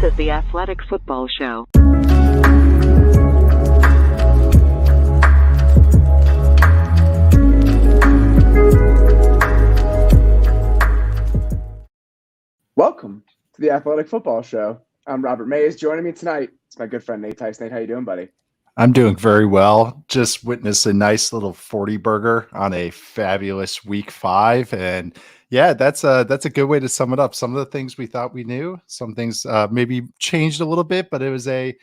is the Athletic Football Show. Welcome to the Athletic Football Show. I'm Robert Mays. Joining me tonight, it's my good friend Nate Tice. Nate, how you doing, buddy? I'm doing very well. Just witnessed a nice little 40 burger on a fabulous week 5. And yeah, that's a good way to sum it up. Some of the things we thought we knew, some things maybe changed a little bit, but it was I'd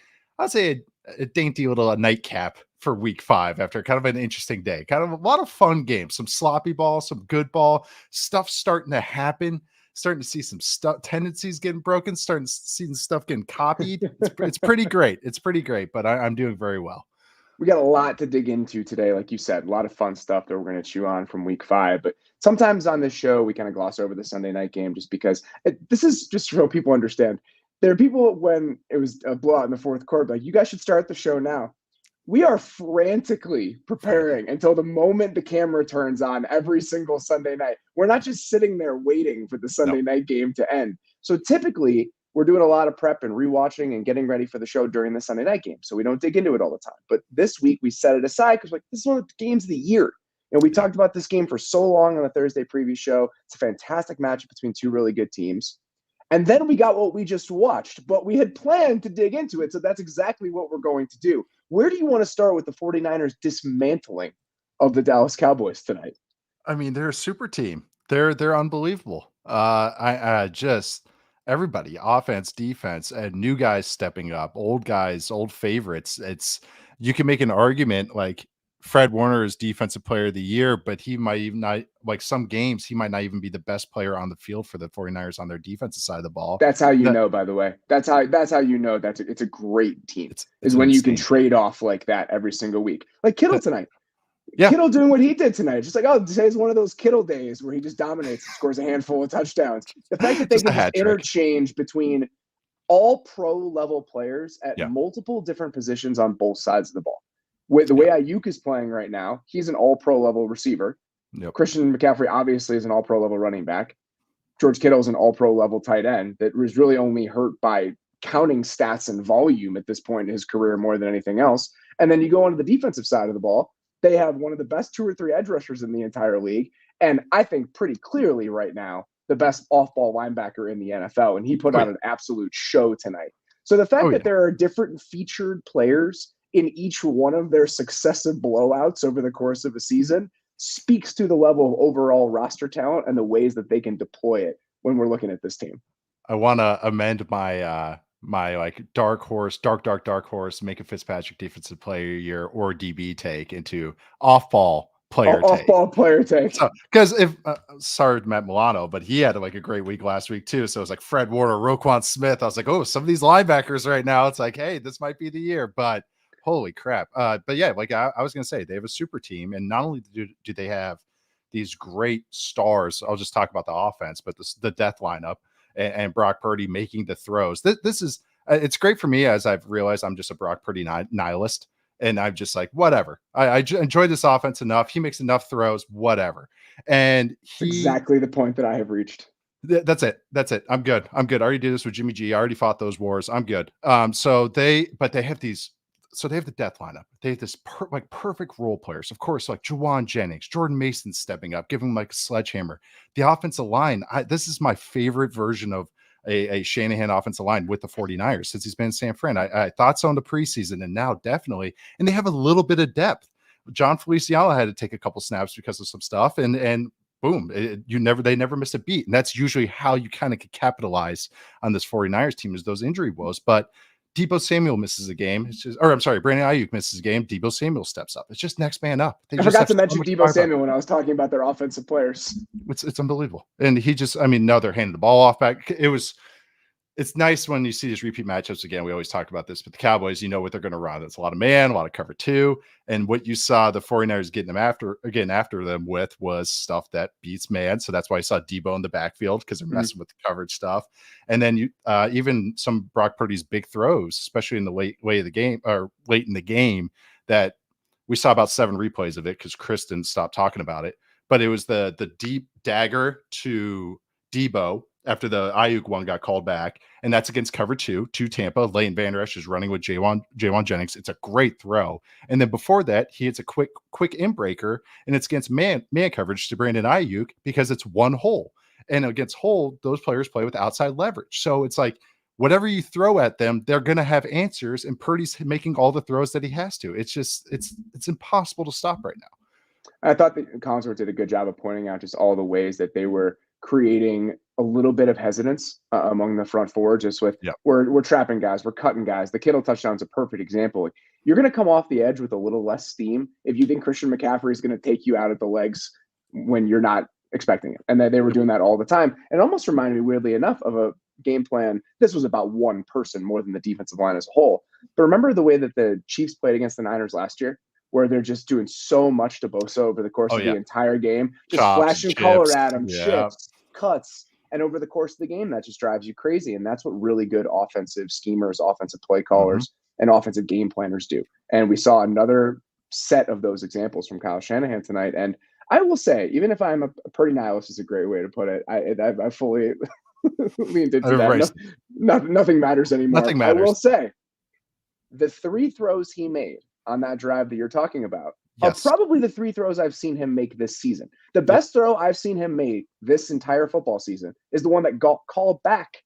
say a dainty little nightcap for week 5 after kind of an interesting day. Kind of a lot of fun games, some sloppy ball, some good ball, stuff starting to happen. Starting to see some tendencies getting broken, starting to see stuff getting copied. It's pretty great. It's pretty great, but I'm doing very well. We got a lot to dig into today, like you said, a lot of fun stuff that we're going to chew on from week 5. But sometimes on this show, we kind of gloss over the Sunday night game just because this is just so people understand. There are people when it was a blowout in the fourth quarter, like, you guys should start the show now. We are frantically preparing until the moment the camera turns on every single Sunday night. We're not just sitting there waiting for the Sunday night game to end. So typically, we're doing a lot of prep and rewatching and getting ready for the show during the Sunday night game. So we don't dig into it all the time. But this week, we set it aside because this is one of the games of the year. And we talked about this game for so long on the Thursday preview show. It's a fantastic matchup between two really good teams. And then we got what we just watched, but we had planned to dig into it. So that's exactly what we're going to do. Where do you want to start with the 49ers dismantling of the Dallas Cowboys tonight? I mean, they're a super team. They're unbelievable. I just everybody, offense, defense, and new guys stepping up, old guys, old favorites. You can make an argument like Fred Warner is defensive player of the year, but he might even not, like some games, he might not even be the best player on the field for the 49ers on their defensive side of the ball. That's how you know, by the way. That's how you know it's a great team. It's when insane. you can trade off like that every single week. Like Kittle tonight. Yeah. Kittle doing what he did tonight. Just like, today's one of those Kittle days where he just dominates and scores a handful of touchdowns. The fact that they can just interchange between all pro level players at multiple different positions on both sides of the ball. With the way Ayuk is playing right now, he's an all-pro level receiver. Christian McCaffrey obviously is an all-pro level running back. George Kittle is an all-pro level tight end that was really only hurt by counting stats and volume at this point in his career more than anything else. And then you go on to the defensive side of the ball. They have one of the best 2 or 3 edge rushers in the entire league. And I think pretty clearly right now, the best off-ball linebacker in the NFL. And he put out an absolute show tonight. So the fact that there are different featured players in each one of their successive blowouts over the course of a season speaks to the level of overall roster talent and the ways that they can deploy it when we're looking at this team. I want to amend my my like dark horse, make a Fitzpatrick defensive player of the year or DB take into off-ball player take. Off-ball player take. Because if sorry, Matt Milano, but he had like a great week last week too. So it was like Fred Warner, Roquan Smith. I was like, some of these linebackers right now, it's like, hey, this might be the year, but holy crap. But yeah, like I was going to say, they have a super team. And not only do they have these great stars, I'll just talk about the offense, but the death lineup and Brock Purdy making the throws. This is, it's great for me as I've realized I'm just a Brock Purdy nihilist. And I'm just like, whatever. I enjoy this offense enough. He makes enough throws, whatever. And exactly the point that I have reached. That's it. I'm good. I already did this with Jimmy G. I already fought those wars. I'm good. So they have these. So they have the death lineup. They have this perfect role players. Of course, like Juwan Jennings, Jordan Mason stepping up, giving him like a sledgehammer. The offensive line, this is my favorite version of a Shanahan offensive line with the 49ers since he's been in San Fran. I thought so in the preseason and now definitely. And they have a little bit of depth. John Feliciano had to take a couple snaps because of some stuff and boom, they never missed a beat. And that's usually how you kind of capitalize on this 49ers team is those injury woes. But Deebo Samuel misses a game. Brandon Ayuk misses a game. Deebo Samuel steps up. It's just next man up. I forgot to mention Deebo Samuel when I was talking about their offensive players. It's unbelievable. And he just, now they're handing the ball off back. It's nice when you see these repeat matchups again. We always talk about this, but the Cowboys, you know what they're going to run. It's a lot of man, a lot of cover 2. And what you saw the 49ers getting them after them with was stuff that beats man. So that's why I saw Deebo in the backfield because they're messing with the coverage stuff. And then you even some Brock Purdy's big throws, especially in the late in the game, that we saw about 7 replays of it because Kristen stopped talking about it. But it was the deep dagger to Deebo. after the Ayuk one got called back, and that's against cover 2 to Tampa. Leighton Vander Esch is running with Jaywan Jennings. It's a great throw. And then before that, he hits a quick in-breaker, and it's against man coverage to Brandon Ayuk because it's one hole. And against hole, those players play with outside leverage. So it's like whatever you throw at them, they're going to have answers, and Purdy's making all the throws that he has to. It's just it's impossible to stop right now. I thought that Collinsworth did a good job of pointing out just all the ways that they were creating a little bit of hesitance among the front four, just with we're trapping guys, we're cutting guys. The Kittle touchdown is a perfect example. You're going to come off the edge with a little less steam if you think Christian McCaffrey is going to take you out at the legs when you're not expecting it. And they were doing that all the time. It almost reminded me, weirdly enough, of a game plan. This was about one person more than the defensive line as a whole. But remember the way that the Chiefs played against the Niners last year, where they're just doing so much to Bosa over the course of the entire game, just flashing color at him, chips, cuts. And over the course of the game, that just drives you crazy. And that's what really good offensive schemers, offensive play callers, and offensive game planners do. And we saw another set of those examples from Kyle Shanahan tonight. And I will say, even if I'm a Purdy nihilist is a great way to put it, I fully leaned into that. Nothing matters anymore. Nothing matters. I will say, the 3 throws he made on that drive that you're talking about are probably the 3 throws I've seen him make this season. The best throw I've seen him make this entire football season is the one that got called back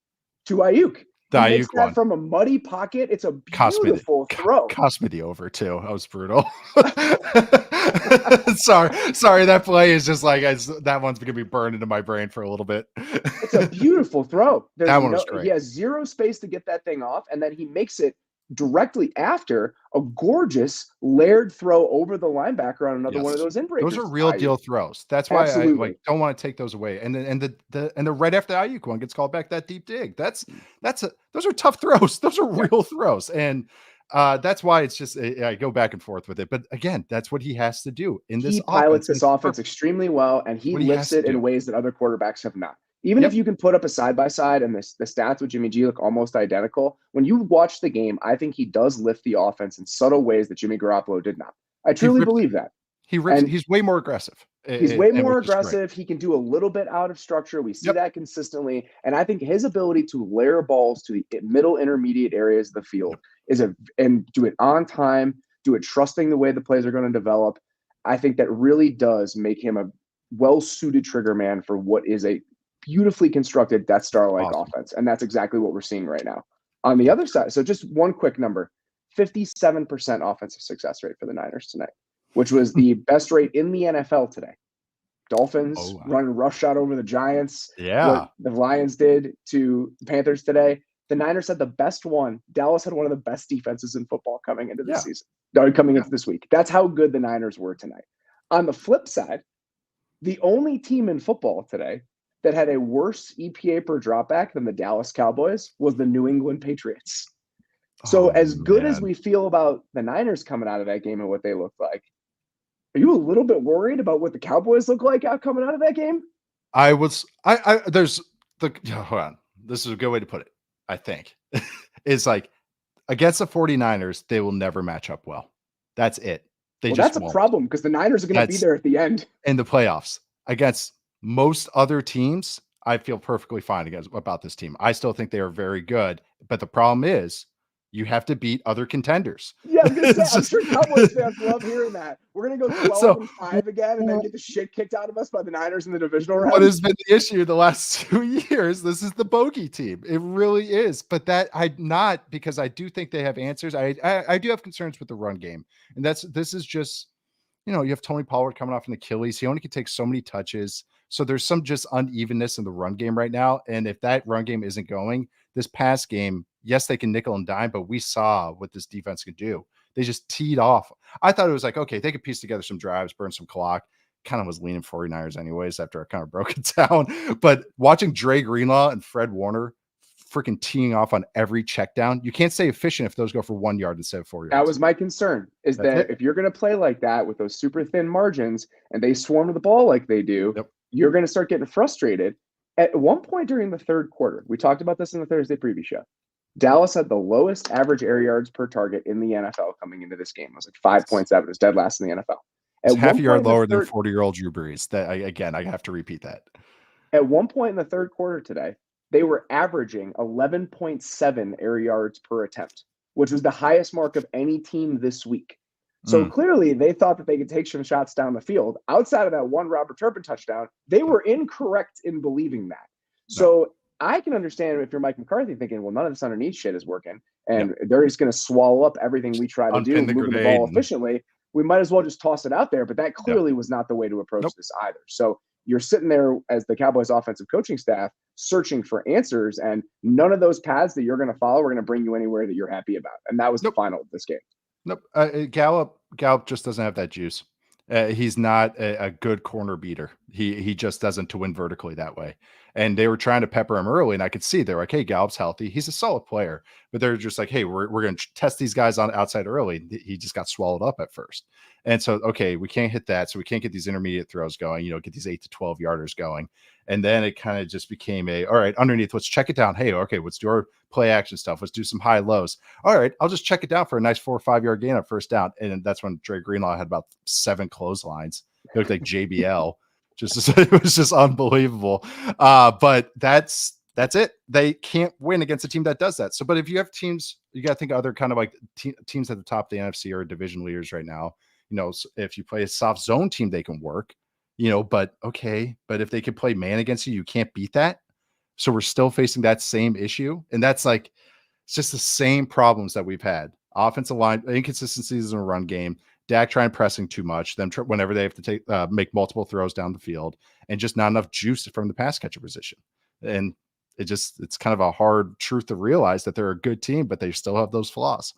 to Ayuk. The Ayuk one from a muddy pocket. It's a beautiful throw. Cost me the over too. That was brutal. sorry. That play is just like that one's gonna be burned into my brain for a little bit. It's a beautiful throw. That one was great. He has zero space to get that thing off, and then he makes it directly after a gorgeous layered throw over the linebacker on another one of those in-breakers. Those are real deal throws. That's why I don't want to take those away. And the right after the Ayuk one gets called back, that deep dig. Those are tough throws. Those are real throws. And that's why it's just I go back and forth with it. But again, that's what he has to do in this. He pilots this offense extremely well, and he lifts it in ways that other quarterbacks have not. Even if you can put up a side-by-side and the stats with Jimmy G look almost identical, when you watch the game, I think he does lift the offense in subtle ways that Jimmy Garoppolo did not. I truly believe that. He's way more aggressive. He's way more aggressive. He can do a little bit out of structure. We see that consistently. And I think his ability to layer balls to the middle intermediate areas of the field and do it on time, do it trusting the way the plays are going to develop. I think that really does make him a well-suited trigger man for what is a beautifully constructed Death Star-like offense. And that's exactly what we're seeing right now. On the other side, so just one quick number, 57% offensive success rate for the Niners tonight, which was the best rate in the NFL today. Dolphins running rough shot over the Giants. Yeah. What the Lions did to the Panthers today. The Niners had the best one. Dallas had one of the best defenses in football coming into this season, coming into this week. That's how good the Niners were tonight. On the flip side, the only team in football today that had a worse EPA per dropback than the Dallas Cowboys was the New England Patriots. So as good as we feel about the Niners coming out of that game and what they look like, are you a little bit worried about what the Cowboys look like coming out of that game? Hold on. This is a good way to put it, I think. It's like against the 49ers, they will never match up well. That's it. That's a problem because the Niners are going to be there at the end. In the playoffs. Against most other teams, I feel perfectly fine about this team. I still think they are very good, but the problem is you have to beat other contenders. Yeah, I'm sure Cowboys fans love hearing that. We're going to go 12-5 again and then get the shit kicked out of us by the Niners in the divisional round. What has been the issue the last 2 years? This is the bogey team. It really is. But because I do think they have answers. I do have concerns with the run game. And this is just, you have Tony Pollard coming off an Achilles. He only can take so many touches. So there's some just unevenness in the run game right now. And if that run game isn't going, this past game, yes, they can nickel and dime, but we saw what this defense can do. They just teed off. I thought it was like, okay, they could piece together some drives, burn some clock. Kind of was leaning 49ers anyways after I kind of broke it down. But watching Dre Greenlaw and Fred Warner freaking teeing off on every check down, you can't say efficient if those go for 1 yard instead of 4 yards. That was my concern, is that if you're going to play like that with those super thin margins and they swarm the ball like they do, you're going to start getting frustrated. At one point during the third quarter, we talked about this in the Thursday preview show, Dallas had the lowest average air yards per target in the NFL coming into this game. It was like 5.7. It was dead last in the NFL. It's half a yard lower than 40-year-old Drew Brees. I have to repeat that. At one point in the third quarter today, they were averaging 11.7 air yards per attempt, which was the highest mark of any team this week. So clearly they thought that they could take some shots down the field. Outside of that one Robert Turpin touchdown, they were incorrect in believing that. So I can understand if you're Mike McCarthy thinking, well, none of this underneath shit is working, and they're just going to swallow up everything we try to do, moving the ball efficiently. We might as well just toss it out there. But that clearly was not the way to approach this either. So you're sitting there as the Cowboys offensive coaching staff searching for answers, and none of those paths that you're going to follow are going to bring you anywhere that you're happy about. And that was the final of this game. Gallup just doesn't have that juice. He's not a good corner beater. He just doesn't to win vertically that way. And they were trying to pepper him early, and I could see they're like, hey, Gallup's healthy. He's a solid player. But they're just like, hey, we're going to test these guys on outside early. He just got swallowed up at first. And so, okay, we can't hit that. So we can't get these intermediate throws going, get these 8 to 12 yarders going. And then it kind of just became all right, underneath, let's check it down. Hey, okay, let's do our play action stuff. Let's do some high lows. All right, I'll just check it down for a nice 4 or 5 yard gain on first down. And that's when Dre Greenlaw had about 7 clotheslines. He looked like JBL. It was just unbelievable. But that's it. They can't win against a team that does that. So, but if you have teams, you got to think other kind of like teams at the top of the NFC are division leaders right now. If you play a soft zone team, they can work. But if they can play man against you, you can't beat that. So we're still facing that same issue. And that's like, it's just the same problems that we've had. Offensive line, inconsistencies in a run game, Dak trying pressing too much, them whenever they have to make multiple throws down the field, and just not enough juice from the pass catcher position. And it's kind of a hard truth to realize that they're a good team, but they still have those flaws.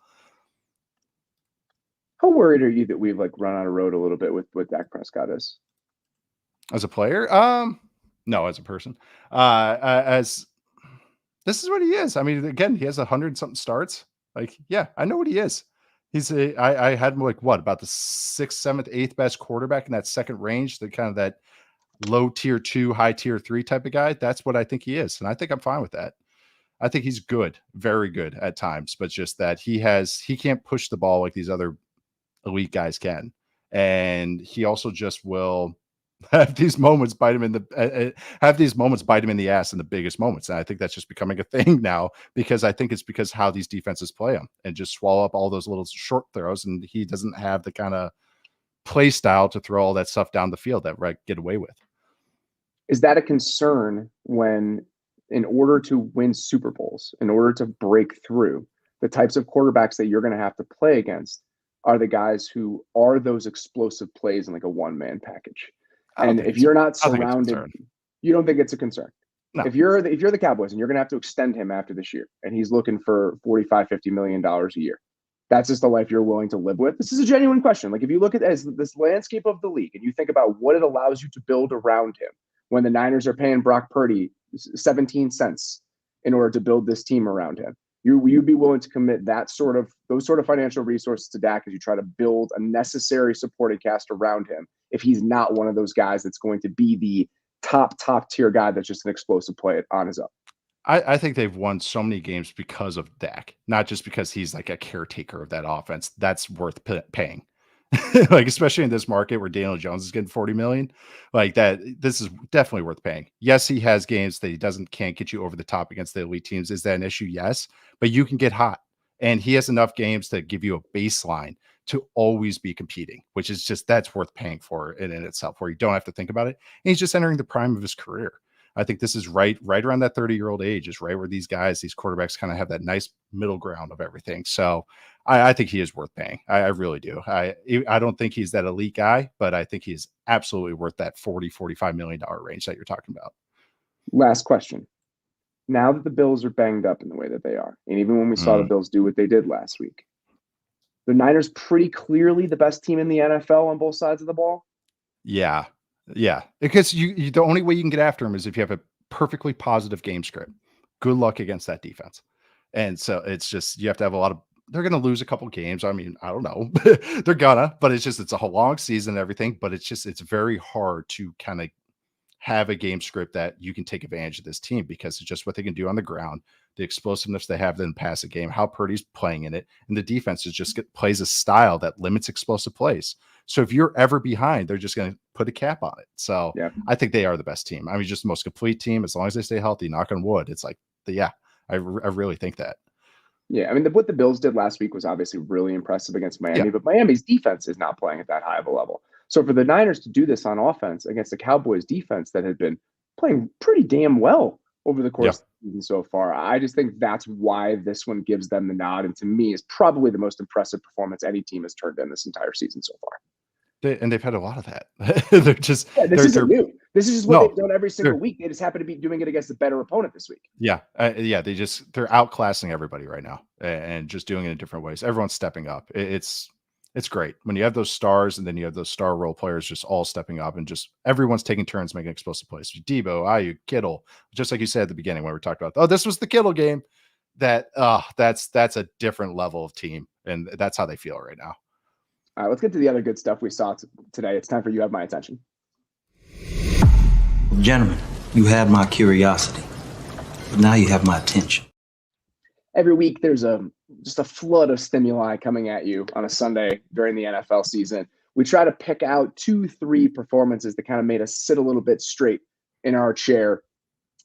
How worried are you that we've run out of road a little bit with what Dak Prescott is? As a player? No, as a person. As this is what he is. I mean, again, he has 100-something starts. I know what he is. I had him about the 6th, 7th, 8th best quarterback in that second range, the kind of that low tier 2, high tier 3 type of guy. That's what I think he is. And I think I'm fine with that. I think he's good, very good at times, but just that he can't push the ball like these other elite guys can. And he also just will have these moments bite him in the ass in the biggest moments. And I think that's just becoming a thing now, because I think it's because how these defenses play him and just swallow up all those little short throws. And he doesn't have the kind of play style to throw all that stuff down the field that get away with. Is that a concern when, in order to win Super Bowls, in order to break through, the types of quarterbacks that you're going to have to play against are the guys who are those explosive plays in a one-man package? And if you're not surrounded, you don't think it's a concern. No. If you're the Cowboys and you're going to have to extend him after this year, and he's looking for $45-50 million a year, that's just the life you're willing to live with. This is a genuine question. If you look at this landscape of the league and you think about what it allows you to build around him, when the Niners are paying Brock Purdy 17 cents in order to build this team around him, you'd be willing to commit those sort of financial resources to Dak as you try to build a necessary supporting cast around him, if he's not one of those guys that's going to be the top tier guy that's just an explosive play on his own. I think they've won so many games because of Dak, not just because he's like a caretaker of that offense. That's worth paying. Especially in this market where Daniel Jones is getting 40 million, this is definitely worth paying. Yes, he has games that he can't get you over the top against the elite teams. Is that an issue? Yes, but you can get hot, and he has enough games to give you a baseline to always be competing, which is that's worth paying for in itself, where you don't have to think about it. And he's just entering the prime of his career. I think this is right around that 30-year-old age is right where these quarterbacks kind of have that nice middle ground of everything. So I think he is worth paying. I really do. I don't think he's that elite guy, but I think he's absolutely worth that $40-45 million range that you're talking about. Last question. Now that the Bills are banged up in the way that they are, and even when we saw the Bills do what they did last week, the Niners pretty clearly the best team in the NFL on both sides of the ball? Yeah. Yeah. Because the only way you can get after them is if you have a perfectly positive game script. Good luck against that defense. And so it's just, you have to have they're going to lose a couple games. I mean, I don't know. They're gonna, but it's a long season and everything, but it's very hard to kind of have a game script that you can take advantage of this team because it's just what they can do on the ground, the explosiveness they have in the passing game, how Purdy's playing in it, and the defense plays a style that limits explosive plays. So if you're ever behind, they're just going to put a cap on it. So I think they are the best team. I mean, just the most complete team as long as they stay healthy. Knock on wood. It's like, I really think that. Yeah, I mean, what the Bills did last week was obviously really impressive against Miami, but Miami's defense is not playing at that high of a level. So for the Niners to do this on offense against the Cowboys defense that had been playing pretty damn well over the course of the season so far, I just think that's why this one gives them the nod. And to me, is probably the most impressive performance any team has turned in this entire season so far. They've had a lot of that. They're just this isn't new. This is just what they've done every single week. They just happen to be doing it against a better opponent this week. Yeah, they're outclassing everybody right now and just doing it in different ways. Everyone's stepping up. It's great when you have those stars and then you have those star role players just all stepping up and just everyone's taking turns making explosive plays. Debo, Ayuk, Kittle, just like you said at the beginning when we talked about, this was the Kittle game. That's a different level of team, and that's how they feel right now. All right, let's get to the other good stuff we saw today. It's time for You Have My Attention. Gentlemen, you had my curiosity, but now you have my attention. Every week, there's just a flood of stimuli coming at you on a Sunday during the NFL season. We try to pick out 2-3 performances that kind of made us sit a little bit straight in our chair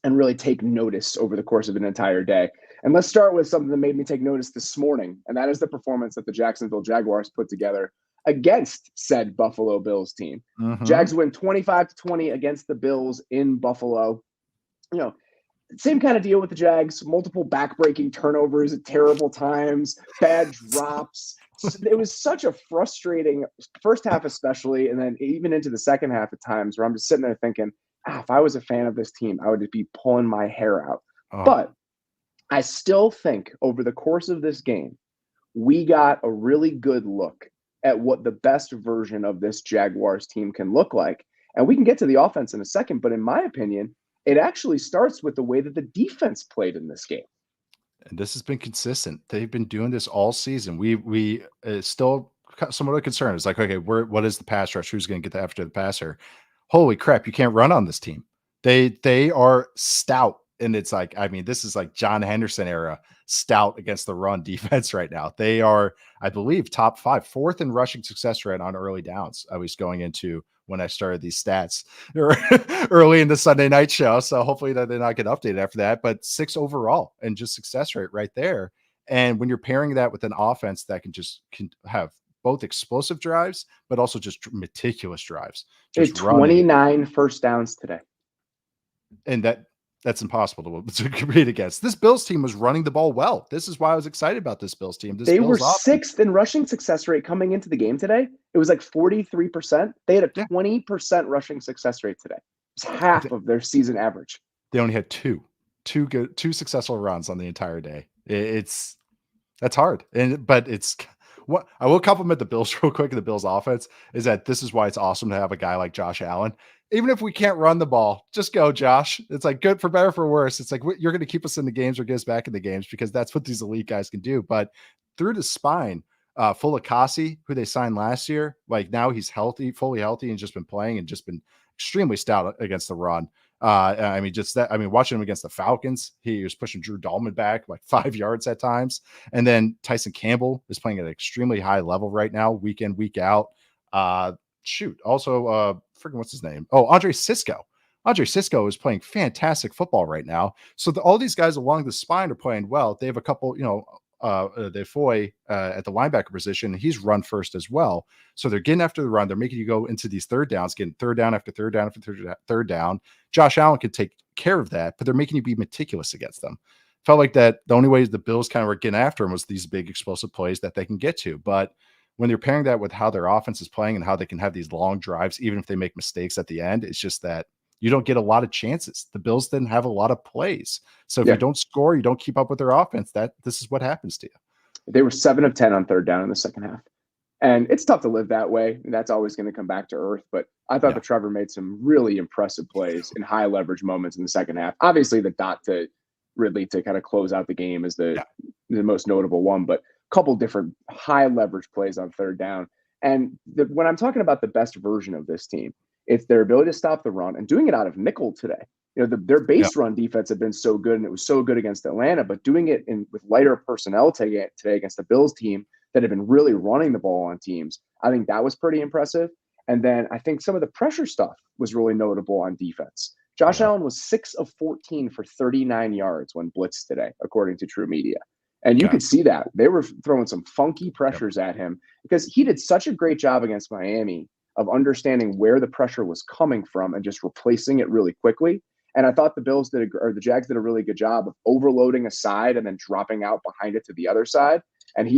and really take notice over the course of an entire day. And let's start with something that made me take notice this morning, and that is the performance that the Jacksonville Jaguars put together against said Buffalo Bills team. Jags win 25-20 against the Bills in Buffalo. Same kind of deal with the Jags, multiple backbreaking turnovers at terrible times, bad drops. It was such a frustrating first half especially, and then even into the second half at times where I'm just sitting there thinking, if I was a fan of this team, I would just be pulling my hair out. But I still think over the course of this game, we got a really good look at what the best version of this Jaguars team can look like. And we can get to the offense in a second, but in my opinion, it actually starts with the way that the defense played in this game. And this has been consistent. They've been doing this all season. We still somewhat concerned. It's like, okay, what is the pass rush? Who's going to get the after the passer? Holy crap, you can't run on this team. They are stout. And it's like, I mean, this is like John Henderson era stout against the run defense right now. They are, I believe, top 5, 4th in rushing success rate on early downs. I was going into when I started these stats early in the Sunday night show. So hopefully that they not get updated after that, but 6 overall and just success rate right there. And when you're pairing that with an offense that can have both explosive drives, but also just meticulous drives. Just 29 first downs today. And that's impossible to compete against. This Bills team was running the ball well. This is why I was excited about this Bills team. They were 6th in rushing success rate coming into the game today. It was like 43%. They had a 20% rushing success rate today. It's half of their season average. They only had two successful runs on the entire day. That's hard. But it's what I will compliment the Bills real quick. The Bills offense is that this is why it's awesome to have a guy like Josh Allen. Even if we can't run the ball, just go, Josh. It's like good for better for worse. It's like you're going to keep us in the games or get us back in the games because that's what these elite guys can do. But through the spine, Fulakasi, who they signed last year, like now he's healthy, fully healthy, and just been playing and just been extremely stout against the run. Watching him against the Falcons, he was pushing Drew Dahlman back like 5 yards at times. And then Tyson Campbell is playing at an extremely high level right now, week in, week out. What's his name? Andre Cisco. Andre Cisco is playing fantastic football right now. So all these guys along the spine are playing well. They have a couple, Defoe at the linebacker position. He's run first as well. So they're getting after the run. They're making you go into these third downs, getting third down after third down after third down. Josh Allen could take care of that, but they're making you be meticulous against them. Felt like that the only way the Bills kind of were getting after him was these big explosive plays that they can get to. But when you're pairing that with how their offense is playing and how they can have these long drives, even if they make mistakes at the end, it's just that you don't get a lot of chances. The Bills didn't have a lot of plays. So if you don't score, you don't keep up with their offense, this is what happens to you. They were 7 of 10 on third down in the second half. And it's tough to live that way. That's always going to come back to earth. But I thought that Trevor made some really impressive plays in high leverage moments in the second half. Obviously, the dot to Ridley to kind of close out the game is the most notable one, but a couple different high leverage plays on third down. And when I'm talking about the best version of this team, It's their ability to stop the run and doing it out of nickel today. Their base run defense had been so good, and it was so good against Atlanta, but doing it with lighter personnel today against the Bills team that had been really running the ball on teams, I think that was pretty impressive. And then I think some of the pressure stuff was really notable on defense. Josh Allen was 6 of 14 for 39 yards when blitzed today, according to True Media. And you could see that. They were throwing some funky pressures at him because he did such a great job against Miami of understanding where the pressure was coming from and just replacing it really quickly. And I thought the Jags did a really good job of overloading a side and then dropping out behind it to the other side. And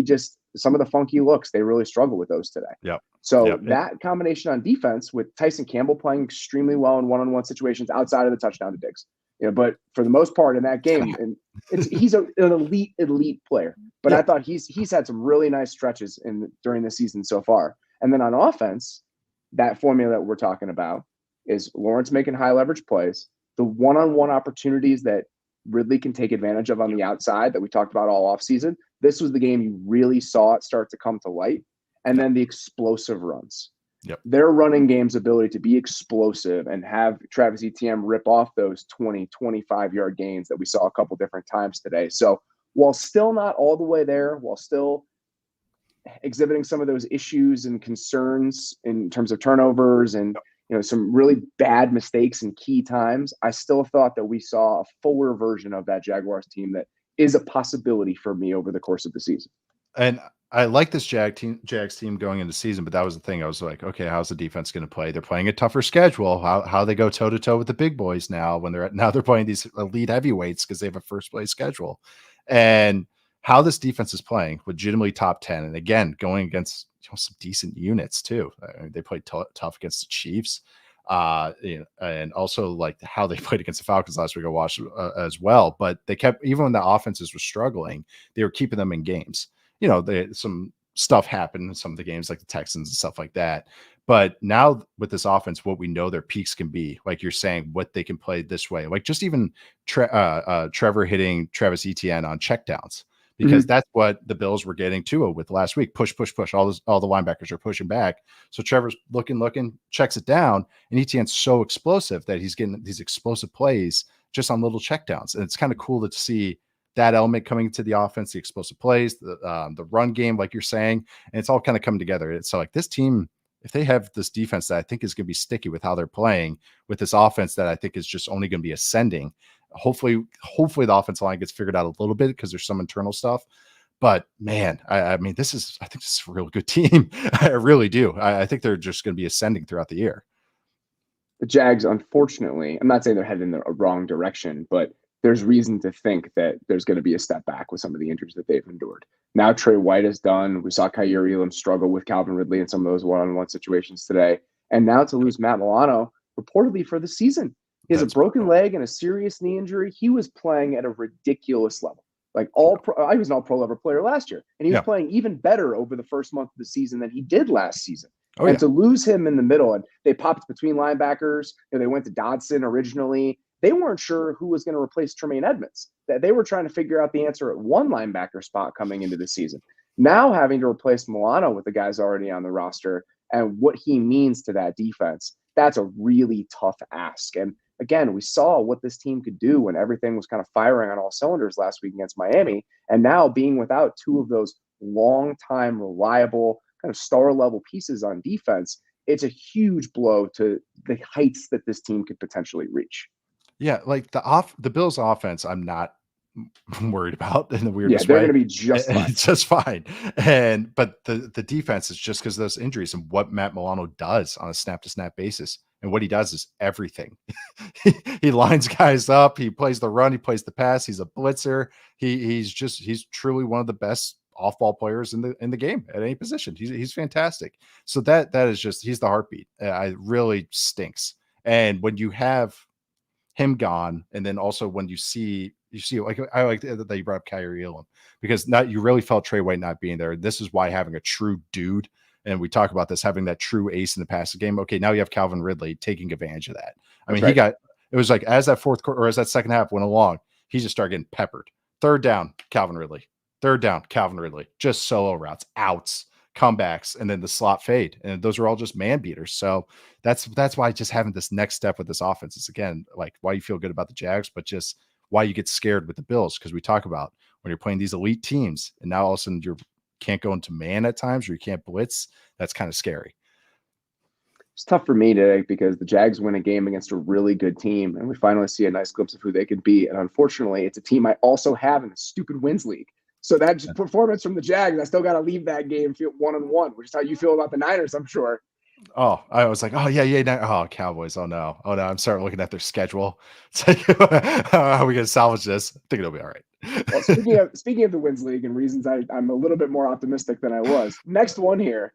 some of the funky looks, they really struggle with those today. So that combination on defense with Tyson Campbell playing extremely well in one-on-one situations outside of the touchdown to Diggs. But for the most part in that game, and he's an elite player. But I thought he's had some really nice stretches during the season so far. And then on offense, that formula that we're talking about is Lawrence making high leverage plays, the one-on-one opportunities that Ridley can take advantage of on the outside that we talked about all offseason. This was the game you really saw it start to come to light. And then the explosive runs. Their running game's ability to be explosive and have Travis Etienne rip off those 20, 25-yard gains that we saw a couple different times today. So while still not all the way there, while still exhibiting some of those issues and concerns in terms of turnovers and some really bad mistakes in key times, I still thought that we saw a fuller version of that Jaguars team that is a possibility for me over the course of the season. And I like this Jags team going into season, but that was the thing. I was like, okay, how's the defense going to play? They're playing a tougher schedule. How they go toe to toe with the big boys now when they're playing these elite heavyweights because they have a first place schedule, and how this defense is playing legitimately top 10. And again, going against some decent units too. I mean, they played tough against the Chiefs, and also like how they played against the Falcons last week. I watched as well, but they kept, even when the offenses were struggling, they were keeping them in games. Some stuff happened in some of the games like the Texans and stuff like that. But now with this offense, what we know their peaks can be, like you're saying, what they can play this way, like just even Trevor hitting Travis Etienne on checkdowns, because that's what the Bills were getting to with last week. Push. All the linebackers are pushing back. So Trevor's looking, checks it down, and Etienne's so explosive that he's getting these explosive plays just on little checkdowns. And it's kind of cool to see that element coming to the offense, the explosive plays, the run game, like you're saying, and it's all kind of coming together. So like this team, if they have this defense that I think is going to be sticky with how they're playing, with this offense that I think is just only going to be ascending, hopefully the offensive line gets figured out a little bit because there's some internal stuff. But man, I think this is a real good team. I really do. I think they're just going to be ascending throughout the year. The Jags, unfortunately, I'm not saying they're headed in the wrong direction, but there's reason to think that there's going to be a step back with some of the injuries that they've endured. Now Trey White is done. We saw Kaiir Elam struggle with Calvin Ridley in some of those one-on-one situations today. And now to lose Matt Milano reportedly for the season. He has a broken leg and a serious knee injury. He was playing at a ridiculous level. Like I was an all-pro level player last year, and he was playing even better over the first month of the season than he did last season. To lose him in the middle, and they popped between linebackers. They went to Dodson originally. They weren't sure who was going to replace Tremaine Edmonds. They were trying to figure out the answer at one linebacker spot coming into the season. Now having to replace Milano with the guys already on the roster and what he means to that defense, that's a really tough ask. And again, we saw what this team could do when everything was kind of firing on all cylinders last week against Miami. And now being without two of those long-time, reliable, kind of star-level pieces on defense, it's a huge blow to the heights that this team could potentially reach. Yeah, like the Bills' offense, I'm not worried about in the weirdest way. Yeah, they're going to be just fine. It's just fine. But the defense is just because of those injuries and what Matt Milano does on a snap-to-snap basis. And what he does is everything. He lines guys up. He plays the run. He plays the pass. He's a blitzer. He's truly one of the best off-ball players in the game at any position. He's fantastic. So that is just, he's the heartbeat. It really stinks. And when you have him gone, and then also when you see like, I like that you brought up Kaiir Elam, because you really felt Trey White not being there. This is why having a true dude, and we talk about this, having that true ace in the passing game. Okay, now you have Calvin Ridley taking advantage of that. I mean, it was like as that fourth quarter, or as that second half went along, he just started getting peppered. Third down, Calvin Ridley. Third down, Calvin Ridley. Just solo routes, outs, comebacks, and then the slot fade. And those are all just man beaters. So that's why just having this next step with this offense is, again, like why you feel good about the Jags, but just why you get scared with the Bills. Because we talk about when you're playing these elite teams and now all of a sudden you can't go into man at times or you can't blitz. That's kind of scary. It's tough for me today because the Jags win a game against a really good team, and we finally see a nice glimpse of who they could be. And unfortunately, it's a team I also have in the stupid wins league. So that performance from the Jags, I still got to leave that game 1-1, which is how you feel about the Niners, I'm sure. Oh, I was like, oh, Cowboys. Oh no. I'm starting looking at their schedule. It's like, how are we going to salvage this? I think it'll be all right. Well, speaking of the wins league and reasons I'm a little bit more optimistic than I was. Next one here.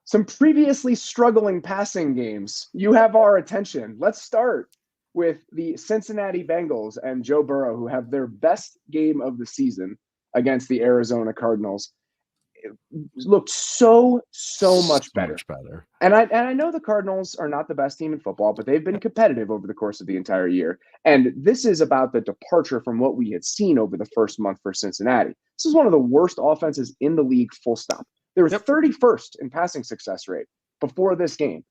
Some previously struggling passing games. You have our attention. Let's start with the Cincinnati Bengals and Joe Burrow, who have their best game of the season against the Arizona Cardinals. It looked so much better. And I know the Cardinals are not the best team in football, but they've been competitive over the course of the entire year. And this is about the departure from what we had seen over the first month for Cincinnati. This is one of the worst offenses in the league, full stop. They were 31st in passing success rate before this game.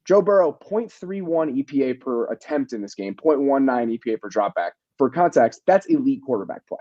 Joe Burrow, 0.31 EPA per attempt in this game, 0.19 EPA per dropback. For context, that's elite quarterback play.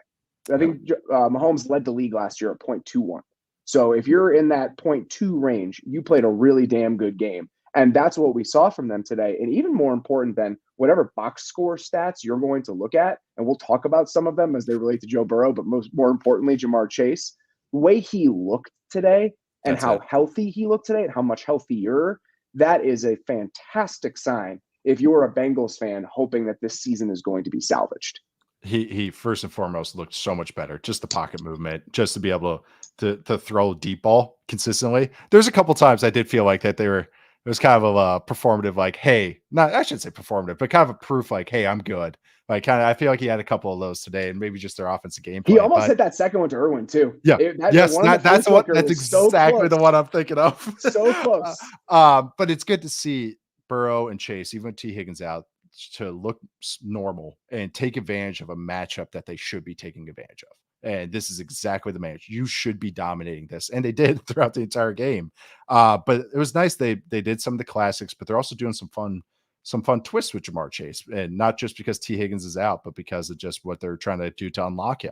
I think Mahomes led the league last year at 0.21. So if you're in that 0.2 range, you played a really damn good game. And that's what we saw from them today. And even more important than whatever box score stats you're going to look at, and we'll talk about some of them as they relate to Joe Burrow, but more importantly, Jamar Chase, the way he looked today and how healthy he looked today and how much healthier, that is a fantastic sign if you're a Bengals fan hoping that this season is going to be salvaged. He first and foremost looked so much better. Just the pocket movement, just to be able to throw a deep ball consistently. There's a couple times I did feel like that it was kind of a performative, like, hey, I shouldn't say performative, but kind of a proof like, hey, I'm good. Like, I feel like he had a couple of those today, and maybe just their offensive game play. He almost hit that second one to Irwin too. Yeah, that's exactly the one I'm thinking of. So close. But it's good to see Burrow and Chase, even with T. Higgins out, to look normal and take advantage of a matchup that they should be taking advantage of. And this is exactly the match. You should be dominating this. And they did throughout the entire game. But it was nice. They did some of the classics, but they're also doing some fun twists with Jamar Chase. And not just because T. Higgins is out, but because of just what they're trying to do to unlock him.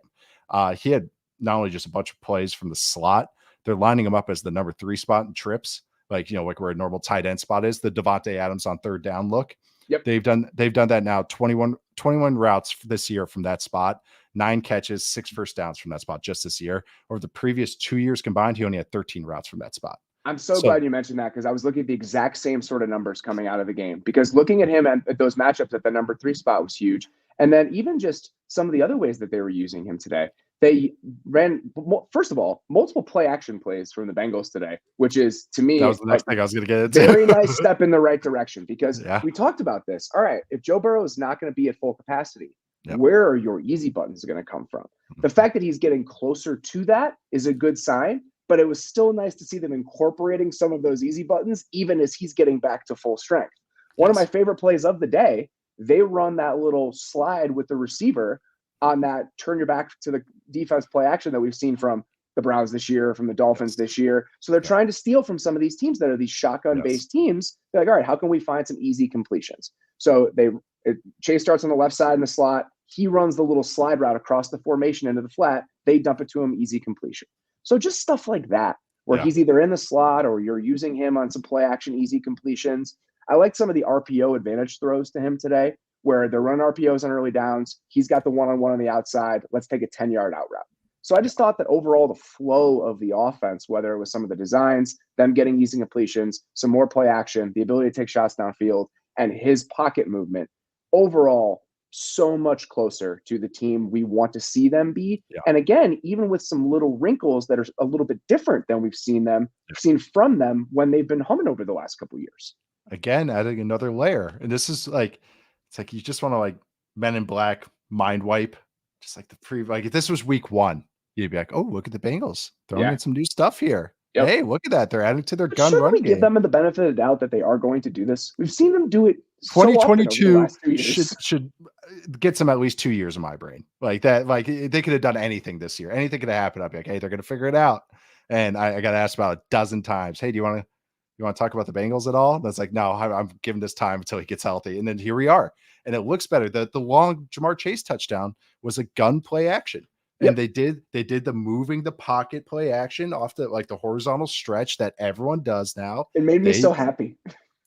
He had not only just a bunch of plays from the slot, they're lining him up as the number 3 spot in trips, like where a normal tight end spot is, the Devontae Adams on third down look. Yep. They've done that now, 21 routes this year from that spot, 9 catches, 6 first downs from that spot just this year. Over the previous 2 years combined, he only had 13 routes from that spot. I'm so glad you mentioned that, because I was looking at the exact same sort of numbers coming out of the game, because looking at him at those matchups at the number 3 spot was huge. And then even just some of the other ways that they were using him today. They ran, first of all, multiple play action plays from the Bengals today, which is, to me, that was the next thing I was going to get into. Very nice step in the right direction, because we talked about this. All right, if Joe Burrow is not going to be at full capacity, where are your easy buttons going to come from? The fact that he's getting closer to that is a good sign, but it was still nice to see them incorporating some of those easy buttons, even as he's getting back to full strength. One of my favorite plays of the day, they run that little slide with the receiver on that turn your back to the defense play action that we've seen from the Browns this year, from the Dolphins this year. So they're trying to steal from some of these teams that are these shotgun-based teams. They're like, all right, how can we find some easy completions? So Chase starts on the left side in the slot. He runs the little slide route across the formation into the flat. They dump it to him, easy completion. So just stuff like that, where he's either in the slot or you're using him on some play action, easy completions. I like some of the RPO advantage throws to him today, where they're running RPOs on early downs. He's got the one-on-one on the outside. Let's take a 10-yard out route. So I just thought that overall the flow of the offense, whether it was some of the designs, them getting easy completions, some more play action, the ability to take shots downfield, and his pocket movement, overall so much closer to the team we want to see them be. And again, even with some little wrinkles that are a little bit different than we've seen from them when they've been humming over the last couple of years. Again, adding another layer. And this is like, it's like you just want to, like, Men in Black mind wipe, just like if this was week 1, you'd be like, oh, look at the Bengals throwing in some new stuff here. Hey, look at that. They're adding to their gun run game. Give them the benefit of the doubt that they are going to do this. We've seen them do it. 2022 should get some at least 2 years in my brain like that. Like, they could have done anything this year. Anything could have happened. I'd be like, hey, they're going to figure it out. And I got asked about a dozen times, hey, do you want to talk about the Bengals at all? And that's like, no, I'm giving this time until he gets healthy. And then here we are. And it looks better. The long Jamar Chase touchdown was a gun play action. And they did the moving the pocket play action off the horizontal stretch that everyone does now. It made me so happy.